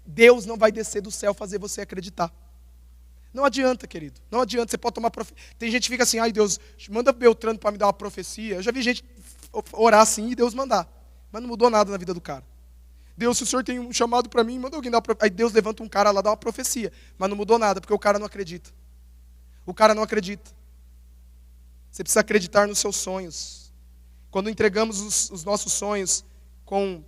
Deus não vai descer do céu fazer você acreditar. Não adianta, querido. Não adianta. Você pode tomar profecia. Tem gente que fica assim, ai Deus, manda Beltrano para me dar uma profecia. Eu já vi gente orar assim e Deus mandar. Mas não mudou nada na vida do cara. Deus, se o Senhor tem um chamado para mim, manda alguém dar uma profecia. Aí Deus levanta um cara lá, dá uma profecia. Mas não mudou nada, porque o cara não acredita. O cara não acredita. Você precisa acreditar nos seus sonhos. Quando entregamos os nossos sonhos com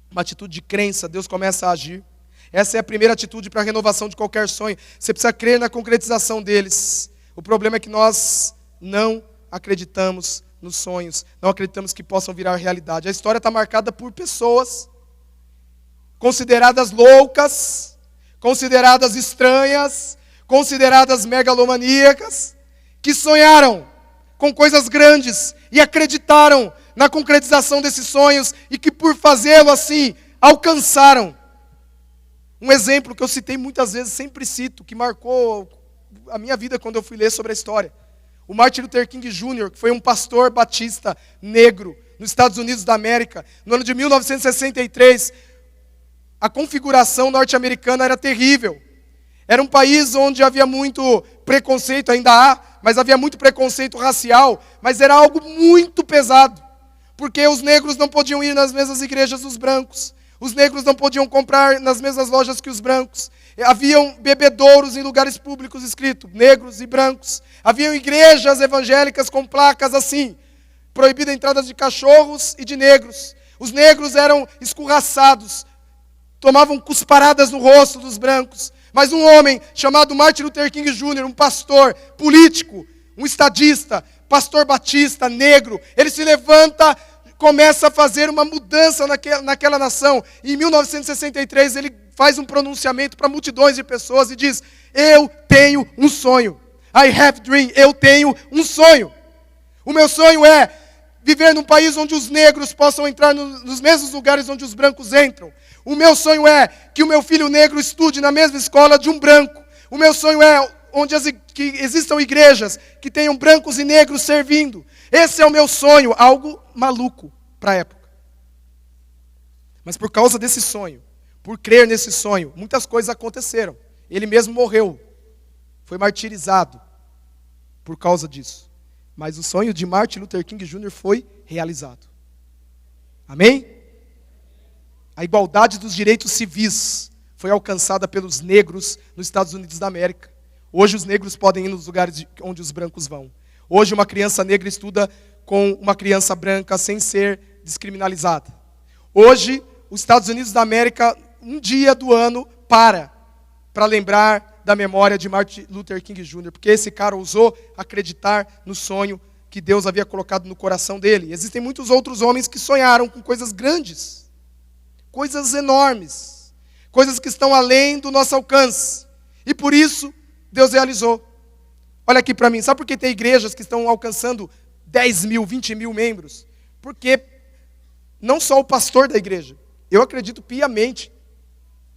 uma atitude de crença, Deus começa a agir. Essa é a primeira atitude para a renovação de qualquer sonho. Você precisa crer na concretização deles. O problema é que nós não acreditamos nos sonhos, não acreditamos que possam virar realidade. A história está marcada por pessoas consideradas loucas, consideradas estranhas, consideradas megalomaníacas, que sonharam com coisas grandes e acreditaram na concretização desses sonhos e que por fazê-lo assim, alcançaram. Um exemplo que eu citei muitas vezes, sempre cito, que marcou a minha vida quando eu fui ler sobre a história. O Martin Luther King Jr., que foi um pastor batista negro nos Estados Unidos da América. No ano de 1963, a configuração norte-americana era terrível. Era um país onde havia muito preconceito, ainda há, mas havia muito preconceito racial, mas era algo muito pesado, porque os negros não podiam ir nas mesmas igrejas dos brancos. Os negros não podiam comprar nas mesmas lojas que os brancos. Haviam bebedouros em lugares públicos escrito negros e brancos. Haviam igrejas evangélicas com placas assim, proibida a entrada de cachorros e de negros. Os negros eram escorraçados. tomavam cusparadas no rosto dos brancos. Mas um homem chamado Martin Luther King Jr., um pastor, político, um estadista, pastor batista, negro, ele se levanta, começa a fazer uma mudança naquela nação. E em 1963 ele faz um pronunciamento para multidões de pessoas e diz: eu tenho um sonho. I have dream. Eu tenho um sonho. O meu sonho é viver num país onde os negros possam entrar nos mesmos lugares onde os brancos entram. O meu sonho é que o meu filho negro estude na mesma escola de um branco. O meu sonho é que existam igrejas que tenham brancos e negros servindo. Esse é o meu sonho, algo maluco para a época. Mas por causa desse sonho, por crer nesse sonho, muitas coisas aconteceram. Ele mesmo morreu, foi martirizado por causa disso. Mas o sonho de Martin Luther King Jr. foi realizado. Amém? A igualdade dos direitos civis foi alcançada pelos negros nos Estados Unidos da América. Hoje os negros podem ir nos lugares onde os brancos vão. Hoje uma criança negra estuda com uma criança branca sem ser descriminalizada. Hoje os Estados Unidos da América, um dia do ano, para lembrar da memória de Martin Luther King Jr., porque esse cara ousou acreditar no sonho que Deus havia colocado no coração dele. Existem muitos outros homens que sonharam com coisas grandes, coisas enormes, coisas que estão além do nosso alcance. E por isso, Deus realizou. Olha aqui para mim, sabe por que tem igrejas que estão alcançando 10 mil, 20 mil membros? Porque não só o pastor da igreja, eu acredito piamente,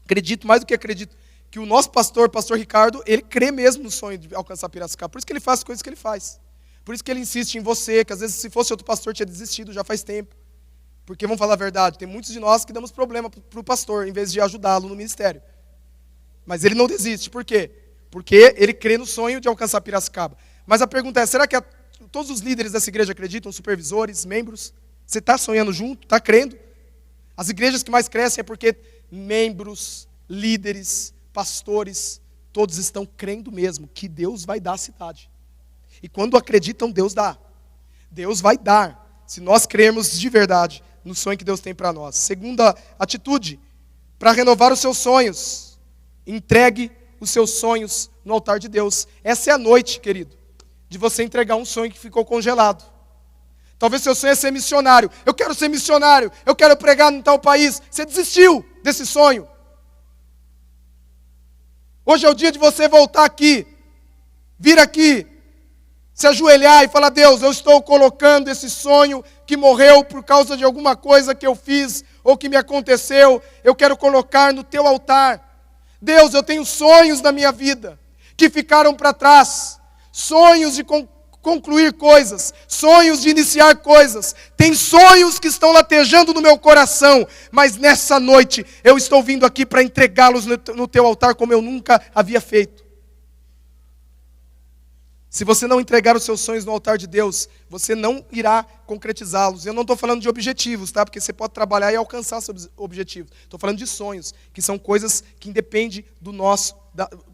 acredito mais do que acredito, que o nosso pastor Ricardo, ele crê mesmo no sonho de alcançar Piracicaba. Por isso que ele faz as coisas que ele faz. Por isso que ele insiste em você, que às vezes se fosse outro pastor tinha desistido já faz tempo. Porque, vamos falar a verdade, tem muitos de nós que damos problema para o pastor, em vez de ajudá-lo no ministério. Mas ele não desiste. Por quê? Porque ele crê no sonho de alcançar Piracicaba. Mas a pergunta é, será que todos os líderes dessa igreja acreditam, supervisores, membros? Você está sonhando junto? Está crendo? As igrejas que mais crescem é porque membros, líderes, pastores, todos estão crendo mesmo que Deus vai dar a cidade. E quando acreditam, Deus dá. Deus vai dar, se nós crermos de verdade no sonho que Deus tem para nós. Segunda atitude, para renovar os seus sonhos, entregue os seus sonhos no altar de Deus. Essa é a noite, querido, de você entregar um sonho que ficou congelado. Talvez seu sonho é ser missionário. Eu quero ser missionário, eu quero pregar em tal país. Você desistiu desse sonho. Hoje é o dia de você voltar aqui, vir aqui, se ajoelhar e falar: Deus, eu estou colocando esse sonho que morreu por causa de alguma coisa que eu fiz ou que me aconteceu, eu quero colocar no teu altar. Deus, eu tenho sonhos na minha vida que ficaram para trás, sonhos de concluir coisas, sonhos de iniciar coisas, tem sonhos que estão latejando no meu coração, mas nessa noite eu estou vindo aqui para entregá-los no teu altar como eu nunca havia feito. Se você não entregar os seus sonhos no altar de Deus, você não irá concretizá-los. Eu não estou falando de objetivos, tá? Porque você pode trabalhar e alcançar seus objetivos. Estou falando de sonhos, que são coisas que independem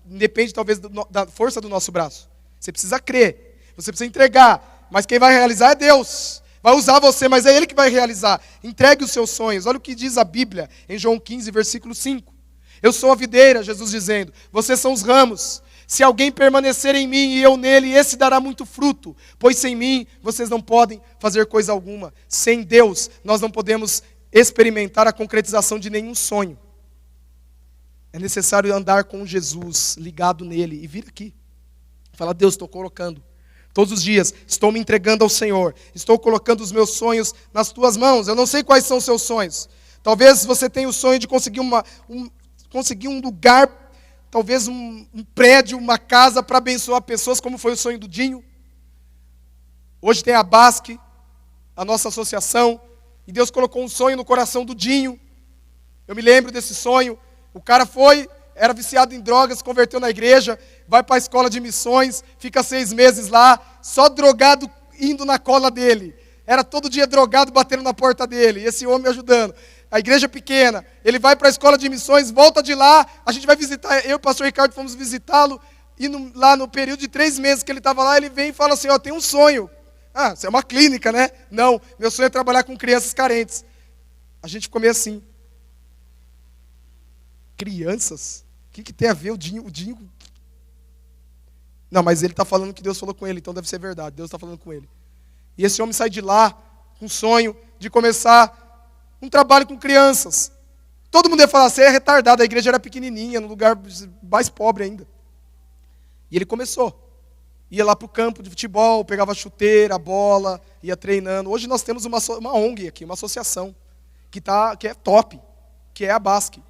independe talvez da força do nosso braço. Você precisa crer, você precisa entregar, mas quem vai realizar é Deus. Vai usar você, mas é Ele que vai realizar. Entregue os seus sonhos. Olha o que diz a Bíblia em João 15, versículo 5. Eu sou a videira, Jesus dizendo, vocês são os ramos. Se alguém permanecer em mim e eu nele, esse dará muito fruto, pois sem mim vocês não podem fazer coisa alguma. Sem Deus, nós não podemos experimentar a concretização de nenhum sonho. É necessário andar com Jesus, ligado nele, e vir aqui. Falar: Deus, estou colocando. Todos os dias, estou me entregando ao Senhor. Estou colocando os meus sonhos nas tuas mãos. Eu não sei quais são os seus sonhos. Talvez você tenha o sonho de conseguir um lugar, talvez um prédio, uma casa para abençoar pessoas, como foi o sonho do Dinho. Hoje tem a BASC, a nossa associação, e Deus colocou um sonho no coração do Dinho. Eu me lembro desse sonho. O cara era viciado em drogas, converteu na igreja, vai para a escola de missões, fica 6 meses lá, só drogado indo na cola dele. Era todo dia drogado batendo na porta dele, e esse homem ajudando. A igreja pequena, ele vai para a escola de missões, volta de lá, a gente vai visitar, eu e o pastor Ricardo fomos visitá-lo, e lá no período de 3 meses que ele estava lá, ele vem e fala assim: tem um sonho. Ah, isso é uma clínica, né? Não, meu sonho é trabalhar com crianças carentes. A gente ficou meio assim. Crianças? O que tem a ver o Dinho? Não, mas ele está falando que Deus falou com ele, então deve ser verdade. Deus está falando com ele. E esse homem sai de lá com o sonho de começar um trabalho com crianças. Todo mundo ia falar, você é retardado, a igreja era pequenininha, no lugar mais pobre ainda. E ele começou. Ia lá para o campo de futebol, pegava a chuteira, a bola, ia treinando. Hoje nós temos uma ONG aqui, uma associação, que é top, que é a Basque.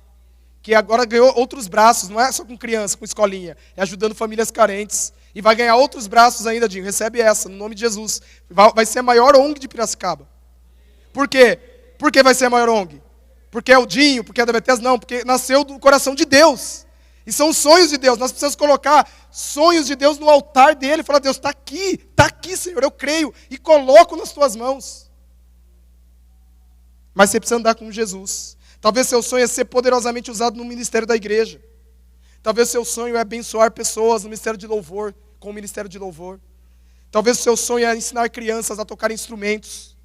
Que agora ganhou outros braços, não é só com criança, com escolinha, é ajudando famílias carentes. E vai ganhar outros braços ainda, Dinho, recebe essa, no nome de Jesus. Vai ser a maior ONG de Piracicaba. Por quê? Por que vai ser a maior ONG? Porque é o Dinho, porque é da Bethesda? Não, porque nasceu do coração de Deus. E são sonhos de Deus. Nós precisamos colocar sonhos de Deus no altar dele. Falar, Deus, está aqui, Senhor, eu creio. E coloco nas tuas mãos. Mas você precisa andar com Jesus. Talvez seu sonho é ser poderosamente usado no ministério da igreja. Talvez seu sonho é abençoar pessoas no ministério de louvor, com o ministério de louvor. Talvez o seu sonho é ensinar crianças a tocar instrumentos.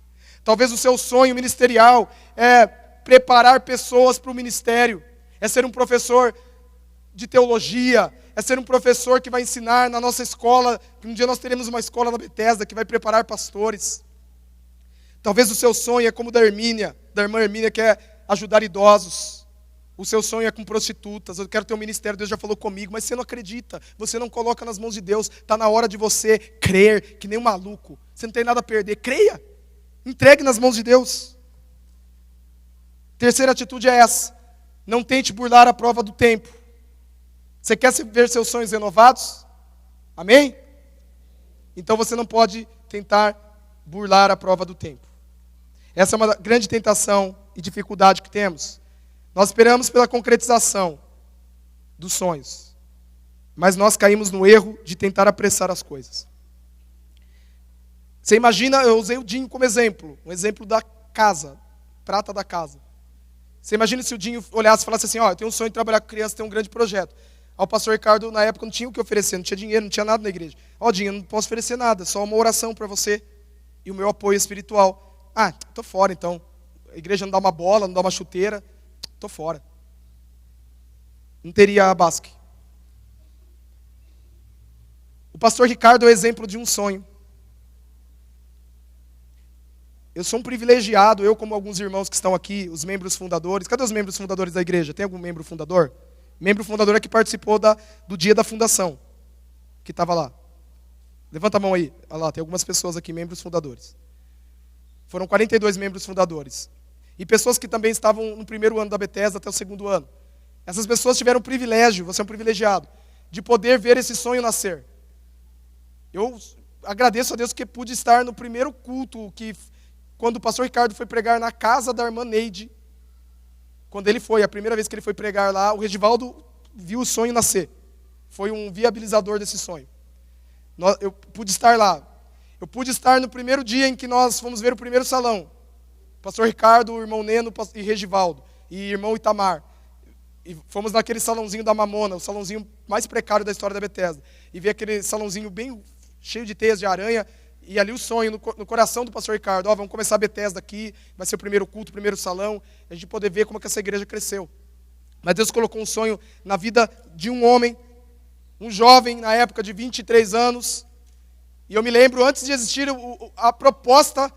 Talvez o seu sonho ministerial é preparar pessoas para o ministério. É ser um professor de teologia. É ser um professor que vai ensinar na nossa escola. Que um dia nós teremos uma escola na Bethesda que vai preparar pastores. Talvez o seu sonho é como da irmã Hermínia, que é ajudar idosos. O seu sonho é com prostitutas. Eu quero ter um ministério, Deus já falou comigo, mas você não acredita, você não coloca nas mãos de Deus. Está na hora de você crer, que nem um maluco. Você não tem nada a perder, creia. Entregue nas mãos de Deus. Terceira atitude é essa: não tente burlar a prova do tempo. Você quer ver seus sonhos renovados? Amém? Então você não pode tentar burlar a prova do tempo. Essa é uma grande tentação e dificuldade que temos. Nós esperamos pela concretização dos sonhos, mas nós caímos no erro de tentar apressar as coisas. Você imagina, eu usei o Dinho como exemplo, um exemplo da casa, prata da casa. Você imagina se o Dinho olhasse e falasse assim, eu tenho um sonho de trabalhar com criança, tenho um grande projeto. O pastor Ricardo, na época, não tinha o que oferecer, não tinha dinheiro, não tinha nada na igreja. Dinho, eu não posso oferecer nada, só uma oração para você e o meu apoio espiritual. Estou fora então. A igreja não dá uma bola, não dá uma chuteira, estou fora. Não teria a Basque. O pastor Ricardo é o exemplo de um sonho. Eu sou um privilegiado, eu como alguns irmãos que estão aqui, os membros fundadores. Cadê os membros fundadores da igreja? Tem algum membro fundador? Membro fundador é que participou do dia da fundação, que estava lá. Levanta a mão aí. Olha lá, tem algumas pessoas aqui, membros fundadores. Foram 42 membros fundadores. E pessoas que também estavam no primeiro ano da Bethesda até o segundo ano. Essas pessoas tiveram o privilégio, você é um privilegiado, de poder ver esse sonho nascer. Eu agradeço a Deus que pude estar no primeiro culto, quando o pastor Ricardo foi pregar na casa da irmã Neide. Quando ele foi, a primeira vez que ele foi pregar lá, o Regivaldo viu o sonho nascer. Foi um viabilizador desse sonho. Eu pude estar lá. Eu pude estar no primeiro dia em que nós fomos ver o primeiro salão. Pastor Ricardo, o irmão Neno e Regivaldo, e irmão Itamar. E fomos naquele salãozinho da Mamona, o salãozinho mais precário da história da Bethesda. E vi aquele salãozinho bem cheio de teias de aranha, e ali o sonho no coração do pastor Ricardo. Vamos começar a Bethesda aqui, vai ser o primeiro culto, o primeiro salão, a gente poder ver como é que essa igreja cresceu. Mas Deus colocou um sonho na vida de um homem, um jovem, na época de 23 anos. E eu me lembro, antes de existir a proposta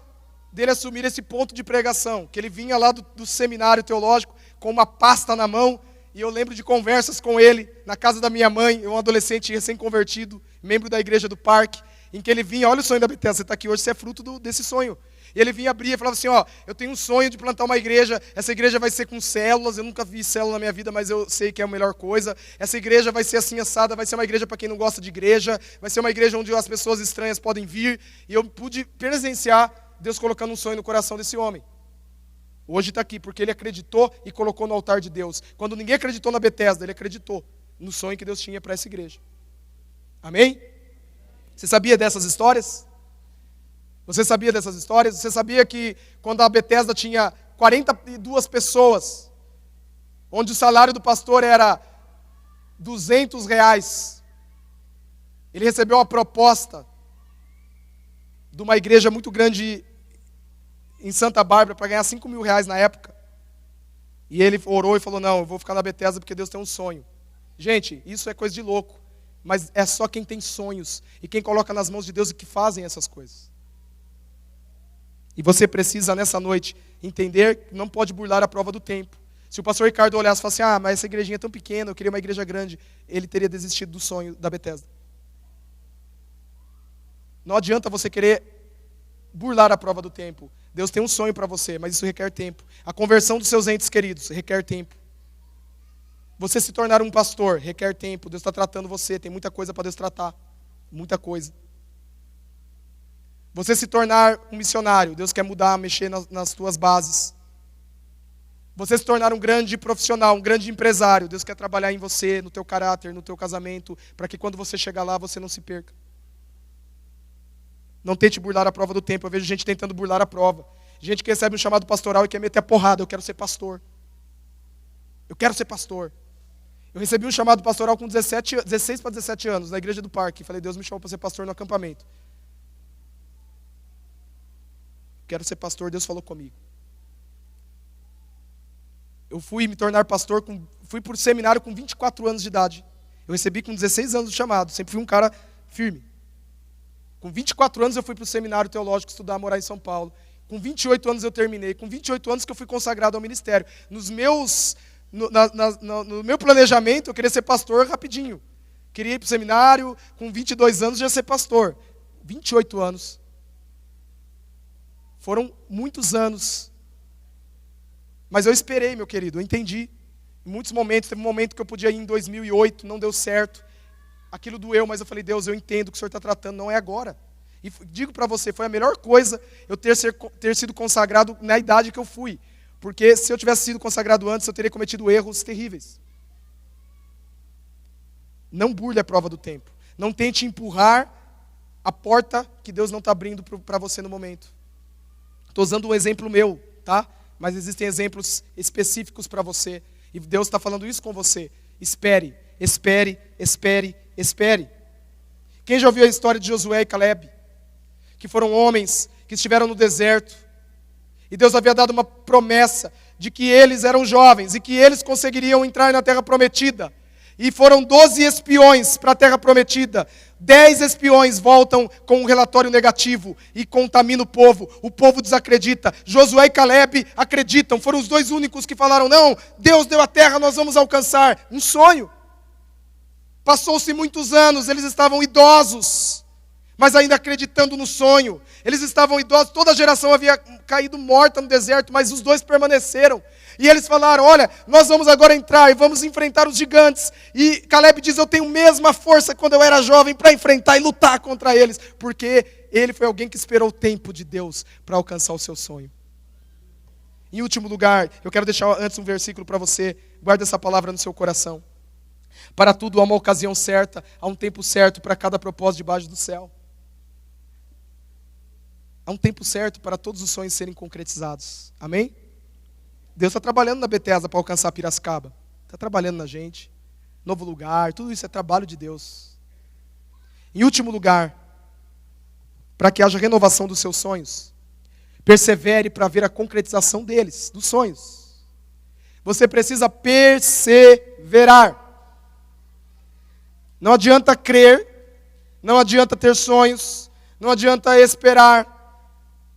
dele assumir esse ponto de pregação, que ele vinha lá do seminário teológico com uma pasta na mão, e eu lembro de conversas com ele na casa da minha mãe, eu um adolescente recém-convertido, membro da igreja do parque, em que ele vinha, olha o sonho da Bethesda, você está aqui hoje, você é fruto desse sonho. E ele vinha abrir e falava assim, eu tenho um sonho de plantar uma igreja, essa igreja vai ser com células, eu nunca vi célula na minha vida, mas eu sei que é a melhor coisa. Essa igreja vai ser assim assada, vai ser uma igreja para quem não gosta de igreja, vai ser uma igreja onde as pessoas estranhas podem vir. E eu pude presenciar Deus colocando um sonho no coração desse homem. Hoje está aqui, porque ele acreditou e colocou no altar de Deus. Quando ninguém acreditou na Bethesda, ele acreditou no sonho que Deus tinha para essa igreja. Amém? Você sabia dessas histórias? Você sabia dessas histórias? Você sabia que quando a Bethesda tinha 42 pessoas, onde o salário do pastor era R$200, ele recebeu uma proposta de uma igreja muito grande em Santa Bárbara para ganhar R$5.000 na época. E ele orou e falou, não, eu vou ficar na Bethesda porque Deus tem um sonho. Gente, isso é coisa de louco. Mas é só quem tem sonhos e quem coloca nas mãos de Deus que fazem essas coisas. E você precisa, nessa noite, entender que não pode burlar a prova do tempo. Se o pastor Ricardo olhasse e falasse, mas essa igrejinha é tão pequena, eu queria uma igreja grande, ele teria desistido do sonho da Bethesda. Não adianta você querer burlar a prova do tempo. Deus tem um sonho para você, mas isso requer tempo. A conversão dos seus entes queridos requer tempo. Você se tornar um pastor requer tempo. Deus está tratando você, tem muita coisa para Deus tratar. Muita coisa. Você se tornar um missionário, Deus quer mudar, mexer nas tuas bases. Você se tornar um grande profissional, um grande empresário, Deus quer trabalhar em você, no teu caráter, no teu casamento, para que quando você chegar lá, você não se perca. Não tente burlar a prova do tempo. Eu vejo gente tentando burlar a prova. Gente que recebe um chamado pastoral e quer meter a porrada. Eu quero ser pastor. Eu quero ser pastor. Eu recebi um chamado pastoral com 16 para 17 anos, na igreja do parque. Falei, Deus me chamou para ser pastor no acampamento. Quero ser pastor, Deus falou comigo. Eu fui me tornar pastor, fui para o seminário com 24 anos de idade. Eu recebi com 16 anos o chamado, sempre fui um cara firme. Com 24 anos eu fui para o seminário teológico estudar, morar em São Paulo. Com 28 anos eu terminei. Com 28 anos que eu fui consagrado ao ministério. No meu planejamento, eu queria ser pastor rapidinho. Queria ir para o seminário, com 22 anos já ser pastor. 28 anos. Foram muitos anos. Mas eu esperei, meu querido, eu entendi. Em muitos momentos, teve um momento que eu podia ir em 2008, não deu certo. Aquilo doeu, mas eu falei, Deus, eu entendo o que o Senhor está tratando, não é agora. E digo para você, foi a melhor coisa eu ter sido consagrado na idade que eu fui. Porque se eu tivesse sido consagrado antes, eu teria cometido erros terríveis. Não burle a prova do tempo. Não tente empurrar a porta que Deus não está abrindo para você no momento. Estou usando um exemplo meu, tá? Mas existem exemplos específicos para você. E Deus está falando isso com você. Espere, espere, espere, espere. Quem já ouviu a história de Josué e Caleb? Que foram homens que estiveram no deserto. E Deus havia dado uma promessa de que eles eram jovens e que eles conseguiriam entrar na terra prometida. E foram 12 espiões para a terra prometida. 10 espiões voltam com um relatório negativo e contaminam o povo. O povo desacredita. Josué e Caleb acreditam. Foram os dois únicos que falaram, não, Deus deu a terra, nós vamos alcançar. Um sonho. Passou-se muitos anos, eles estavam idosos, mas ainda acreditando no sonho. Eles estavam idosos, toda a geração havia caído morta no deserto, mas os dois permaneceram. E eles falaram, olha, nós vamos agora entrar e vamos enfrentar os gigantes. E Caleb diz, eu tenho a mesma força quando eu era jovem para enfrentar e lutar contra eles. Porque ele foi alguém que esperou o tempo de Deus para alcançar o seu sonho. Em último lugar, eu quero deixar antes um versículo para você. Guarda essa palavra no seu coração. Para tudo há uma ocasião certa, há um tempo certo para cada propósito debaixo do céu. Há um tempo certo para todos os sonhos serem concretizados. Amém? Deus está trabalhando na Bethesda para alcançar Piracicaba. Está trabalhando na gente. Novo lugar, tudo isso é trabalho de Deus. Em último lugar, para que haja renovação dos seus sonhos, persevere para ver a concretização deles, dos sonhos. Você precisa perseverar. Não adianta crer, não adianta ter sonhos, não adianta esperar,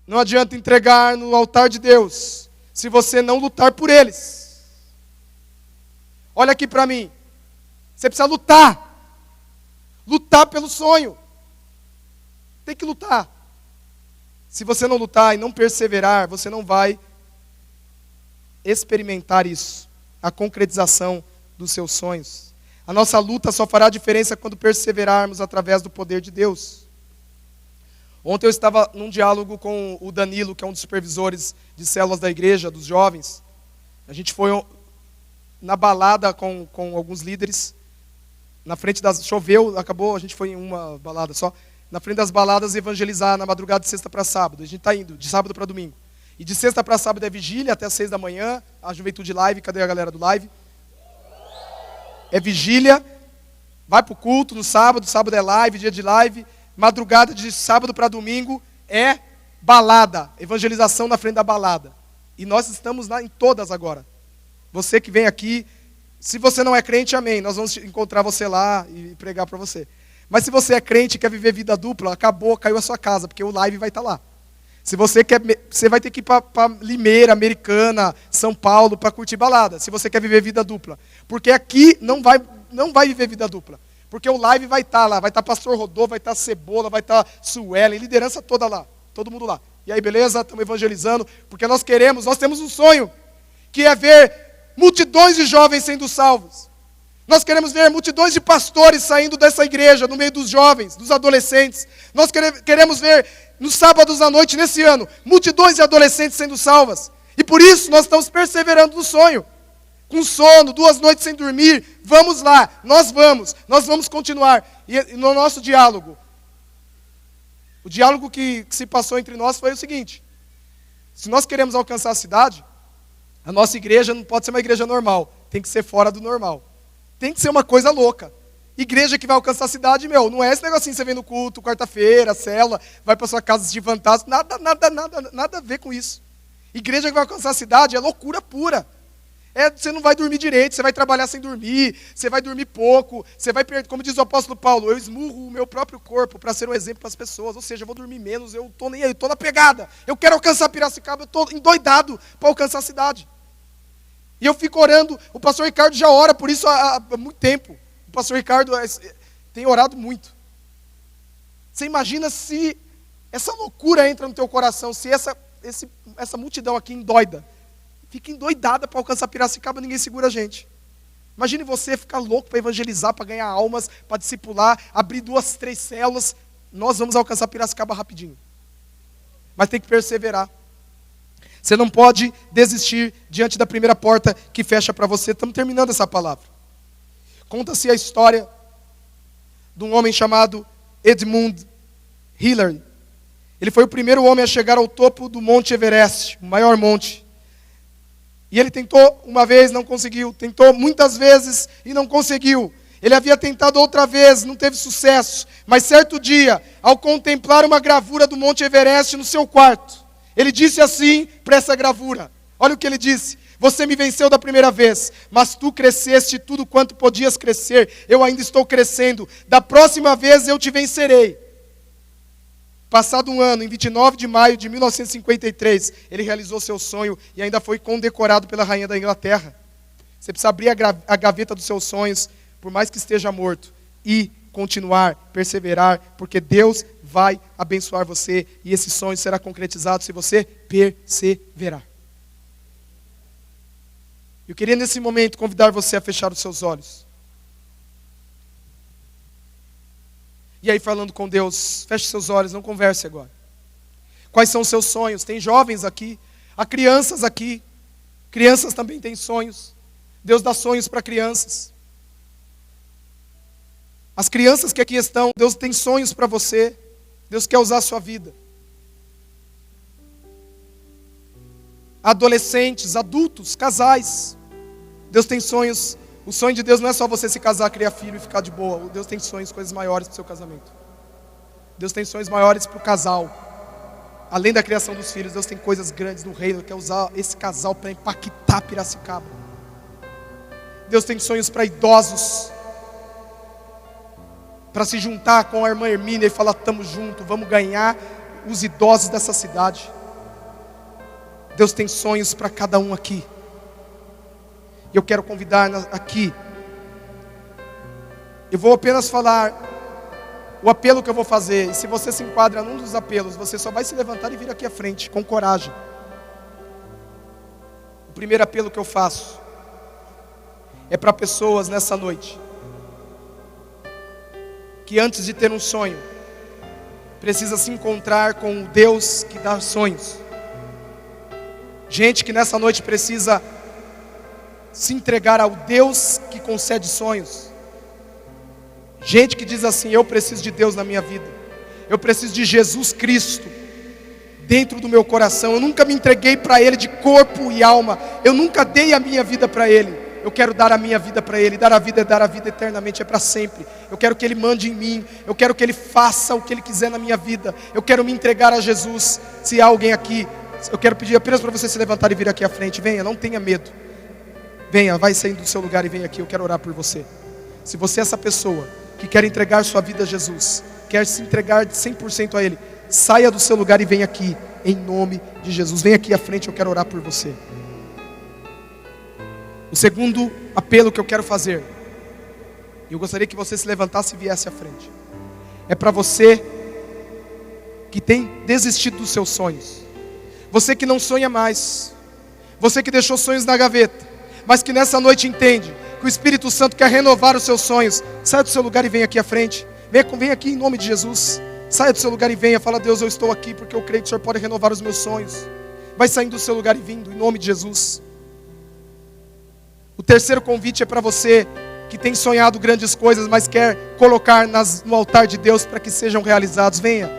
não adianta entregar no altar de Deus, se você não lutar por eles. Olha aqui para mim, você precisa lutar pelo sonho, tem que lutar. Se você não lutar e não perseverar, você não vai experimentar isso, a concretização dos seus sonhos. A nossa luta só fará diferença quando perseverarmos através do poder de Deus. Ontem eu estava num diálogo com o Danilo, que é um dos supervisores de células da igreja, dos jovens. A gente foi na balada com alguns líderes. Na frente das... Choveu, acabou, a gente foi em uma balada só. Na frente das baladas evangelizar na madrugada de sexta para sábado. A gente está indo, de sábado para domingo. E de sexta para sábado é vigília, até 6 da manhã. A Juventude Live, cadê a galera do Live? É vigília, vai para o culto no sábado é live, dia de live, madrugada de sábado para domingo é balada, evangelização na frente da balada. E nós estamos lá em todas agora. Você que vem aqui, se você não é crente, amém. Nós vamos encontrar você lá e pregar para você. Mas se você é crente e quer viver vida dupla, acabou, caiu a sua casa, porque o live vai estar lá. Se você quer, você vai ter que ir para Limeira, Americana, São Paulo, para curtir balada. Se você quer viver vida dupla. Porque aqui não vai viver vida dupla. Porque o live vai estar lá, vai estar Pastor Rodolfo, vai estar Cebola, vai estar Suelen, liderança toda lá, todo mundo lá. E aí, beleza? Estamos evangelizando, porque nós temos um sonho, que é ver multidões de jovens sendo salvos. Nós queremos ver multidões de pastores saindo dessa igreja, no meio dos jovens, dos adolescentes. Nós queremos ver, nos sábados à noite, nesse ano, multidões de adolescentes sendo salvas. E por isso nós estamos perseverando no sonho. Com sono, 2 noites sem dormir, vamos lá, nós vamos continuar. E no nosso diálogo, o diálogo que se passou entre nós foi o seguinte: se nós queremos alcançar a cidade, a nossa igreja não pode ser uma igreja normal, tem que ser fora do normal. Tem que ser uma coisa louca. Igreja que vai alcançar a cidade, não é esse negocinho que você vem no culto, quarta-feira, célula, vai para sua casa de fantasma, nada a ver com isso. Igreja que vai alcançar a cidade é loucura pura. Você não vai dormir direito, você vai trabalhar sem dormir, você vai dormir pouco, você vai perder, como diz o apóstolo Paulo, eu esmurro o meu próprio corpo para ser um exemplo para as pessoas, ou seja, eu vou dormir menos, eu estou nem aí, eu estou na pegada, eu quero alcançar Piracicaba, eu estou endoidado para alcançar a cidade. E eu fico orando, o pastor Ricardo já ora por isso há muito tempo, o pastor Ricardo tem orado muito. Você imagina se essa loucura entra no teu coração, se essa multidão aqui endoida, fica endoidada para alcançar Piracicaba, ninguém segura a gente. Imagine você ficar louco para evangelizar, para ganhar almas, para discipular, abrir 2, 3 células. Nós vamos alcançar Piracicaba rapidinho. Mas tem que perseverar. Você não pode desistir diante da primeira porta que fecha para você. Estamos terminando essa palavra. Conta-se a história de um homem chamado Edmund Hillary. Ele foi o primeiro homem a chegar ao topo do Monte Everest, o maior monte. E ele tentou uma vez, não conseguiu. Tentou muitas vezes e não conseguiu. Ele havia tentado outra vez, não teve sucesso. Mas certo dia, ao contemplar uma gravura do Monte Everest no seu quarto, ele disse assim para essa gravura. Olha o que ele disse: você me venceu da primeira vez, mas tu cresceste tudo quanto podias crescer. Eu ainda estou crescendo. Da próxima vez eu te vencerei. Passado um ano, em 29 de maio de 1953, ele realizou seu sonho e ainda foi condecorado pela rainha da Inglaterra. Você precisa abrir a gaveta dos seus sonhos, por mais que esteja morto, e continuar, perseverar, porque Deus vai abençoar você e esse sonho será concretizado se você perseverar. Eu queria nesse momento convidar você a fechar os seus olhos. E aí falando com Deus, feche seus olhos, não converse agora. Quais são os seus sonhos? Tem jovens aqui, há crianças aqui. Crianças também têm sonhos. Deus dá sonhos para crianças. As crianças que aqui estão, Deus tem sonhos para você. Deus quer usar a sua vida. Adolescentes, adultos, casais. Deus tem sonhos. O sonho de Deus não é só você se casar, criar filho e ficar de boa. Deus tem sonhos, coisas maiores para o seu casamento. Deus tem sonhos maiores para o casal. Além da criação dos filhos, Deus tem coisas grandes no reino. Ele quer usar esse casal para impactar Piracicaba. Deus tem sonhos para idosos. Para se juntar com a irmã Hermínia e falar: estamos juntos, vamos ganhar os idosos dessa cidade. Deus tem sonhos para cada um aqui. E eu quero convidar aqui. Eu vou apenas falar o apelo que eu vou fazer. E se você se enquadra num dos apelos, você só vai se levantar e vir aqui à frente, com coragem. O primeiro apelo que eu faço é para pessoas nessa noite que antes de ter um sonho, precisa se encontrar com o Deus que dá sonhos. Gente que nessa noite precisa se entregar ao Deus que concede sonhos. Gente que diz assim: eu preciso de Deus na minha vida. Eu preciso de Jesus Cristo dentro do meu coração. Eu nunca me entreguei para Ele de corpo e alma. Eu nunca dei a minha vida para Ele. Eu quero dar a minha vida para Ele. Dar a vida eternamente, é para sempre. Eu quero que Ele mande em mim. Eu quero que Ele faça o que Ele quiser na minha vida. Eu quero me entregar a Jesus. Se há alguém aqui, eu quero pedir apenas para você se levantar e vir aqui à frente. Venha, não tenha medo. Venha, vai saindo do seu lugar e vem aqui, eu quero orar por você. Se você é essa pessoa que quer entregar sua vida a Jesus, quer se entregar 100% a Ele, saia do seu lugar e vem aqui, em nome de Jesus. Vem aqui à frente, eu quero orar por você. O segundo apelo que eu quero fazer, eu gostaria que você se levantasse e viesse à frente, é para você que tem desistido dos seus sonhos, você que não sonha mais, você que deixou sonhos na gaveta, mas que nessa noite entende que o Espírito Santo quer renovar os seus sonhos. Saia do seu lugar e venha aqui à frente. Vem aqui em nome de Jesus. Saia do seu lugar e venha. Fala: Deus, eu estou aqui porque eu creio que o Senhor pode renovar os meus sonhos. Vai saindo do seu lugar e vindo, em nome de Jesus. O terceiro convite é para você que tem sonhado grandes coisas, mas quer colocar no altar de Deus para que sejam realizados. Venha,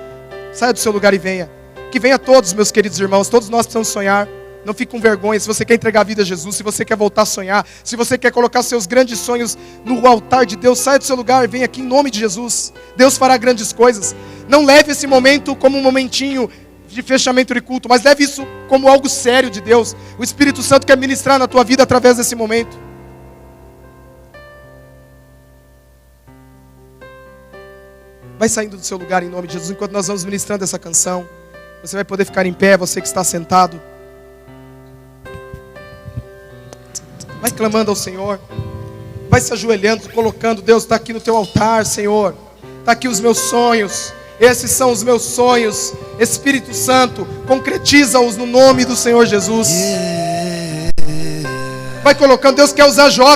saia do seu lugar e venha. Que venha todos, meus queridos irmãos. Todos nós precisamos sonhar. Não fique com vergonha. Se você quer entregar a vida a Jesus, se você quer voltar a sonhar, se você quer colocar seus grandes sonhos no altar de Deus, saia do seu lugar e venha aqui em nome de Jesus. Deus fará grandes coisas. Não leve esse momento como um momentinho de fechamento de culto, mas leve isso como algo sério de Deus. O Espírito Santo quer ministrar na tua vida através desse momento. Vai saindo do seu lugar em nome de Jesus. Enquanto nós vamos ministrando essa canção, você vai poder ficar em pé, você que está sentado. Vai clamando ao Senhor. Vai se ajoelhando, colocando: Deus, está aqui no teu altar, Senhor. Está aqui os meus sonhos. Esses são os meus sonhos. Espírito Santo, concretiza-os no nome do Senhor Jesus. Vai colocando. Deus quer usar jovens.